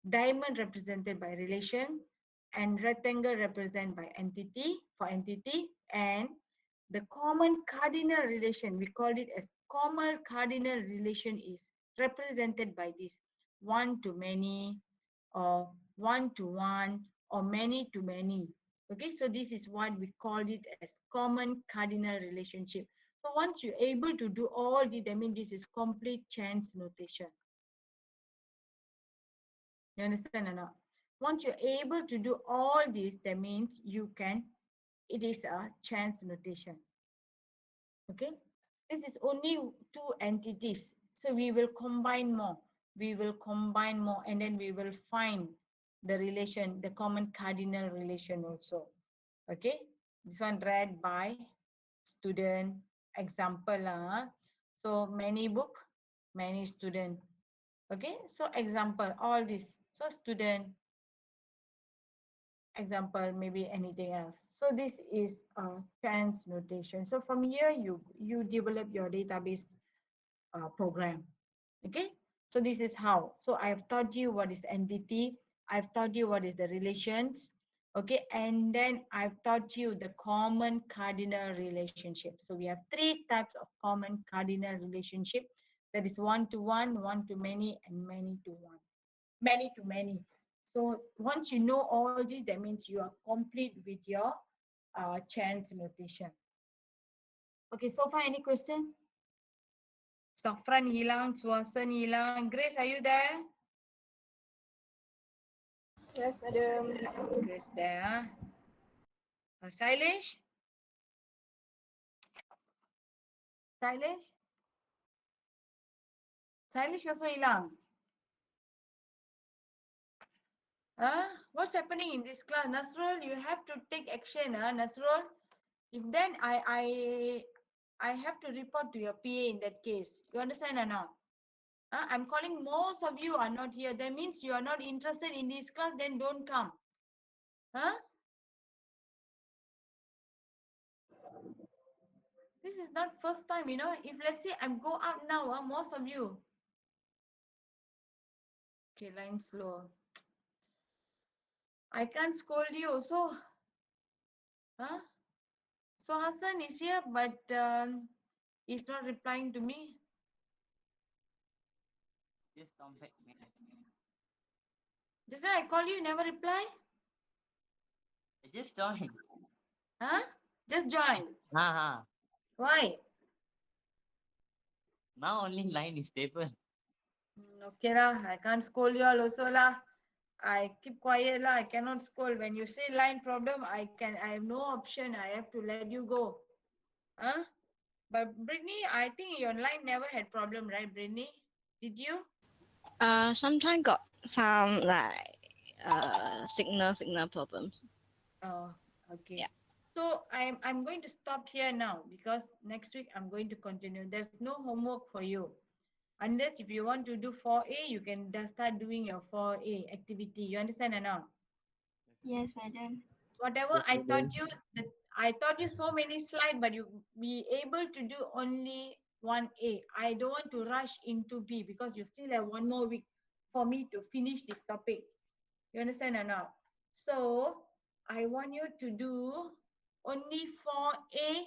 diamond represented by relation, and rectangle represented by entity for entity, and the common cardinal relation, we called it as common cardinal relation, is represented by this one to many, or one to one, or many to many. Okay, so this is what we called it as common cardinal relationship. So once you're able to do all the, that means this is complete chance notation. You understand or not? Once you're able to do all this, that means you can, it is a chance notation. Okay, this is only 2 entities, so we will combine more, and then we will find the relation, the common cardinal relation also. Okay, this one read by student. Example lah. So many book, many student. Okay, so example all this. So student, example maybe anything else. So this is a chance notation. So from here you develop your database program. Okay, so this is how. So I have taught you what is entity, I've taught you what is the relations, okay, and then I've taught you the common cardinal relationship. So we have three types of common cardinal relationship, that is one to one, one to many, and many to one, many to many. So once you know all this, that means you are complete with your chance notation. Okay, so far any question? Safran hilang, Suasan hilang. Grace, are you there? Yes, madam. Grace there. Sailesh? Sailesh? Sailesh also hilang. Huh? What's happening in this class? Nasrul, you have to take action, Nasrul. If then I have to report to your PA in that case. You understand or not? I'm calling, most of you are not here. That means you are not interested in this class, then don't come. Huh? This is not first time, you know. If let's say I go out now, most of you. Okay, line slow. I can't scold you, so, huh? So Hassan is here, but he's not replying to me. Just come back, man. Just now I call you, never reply. I just joined. Huh? Just join. Ha. Why? Now only line is stable. Okay lah, I can't scold you all also lah. I keep quiet lah. I cannot scold. When you say line problem, I have no option. I have to let you go. Huh? But Brittany, I think your line never had problem, right, Brittany? Did you? Sometimes got some like signal problems. Oh, okay. Yeah. So I'm going to stop here now because next week I'm going to continue. There's no homework for you. Unless if you want to do 4A, you can start doing your 4A activity. You understand or not? Yes, madam. Whatever I taught you so many slides, but you be able to do only 1A. I don't want to rush into B because you still have one more week for me to finish this topic. You understand or not? So I want you to do only 4A,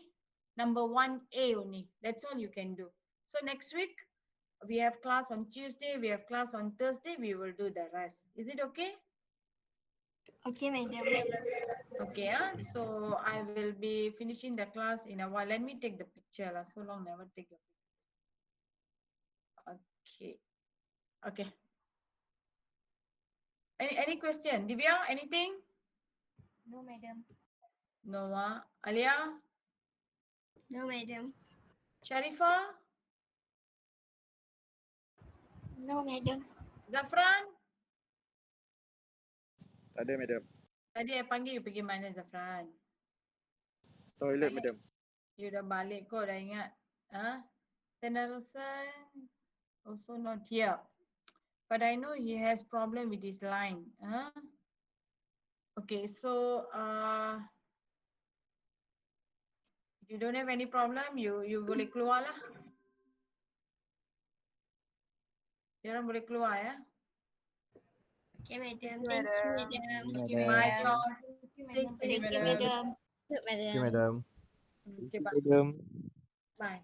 number 1A only. That's all you can do. So next week, we have class on Tuesday, we have class on Thursday, we will do the rest. Is it okay? Okay, madam. Okay, so I will be finishing the class in a while. Let me take the picture. So long never take your picture. Okay. Okay. Any question? Divya, anything? No, madam. Noah. Alia? No, madam. Sharifa? No, madam. Zafran? Tak ada, madam. Tadi I panggil you pergi mana, Zafran? Toilet, madam. You dah balik kau dah ingat. Tenarasan also not here. But I know he has problem with his line. Okay, so if you don't have any problem, you boleh keluar lah. Diorang boleh keluar ya. Okay, madam. you, Thank you, madam. madam. Thank you, Bye, madam. John. Stay Thank safe. you, madam. Good, Thank you, madam. madam. Okay, bye. Madam. Bye.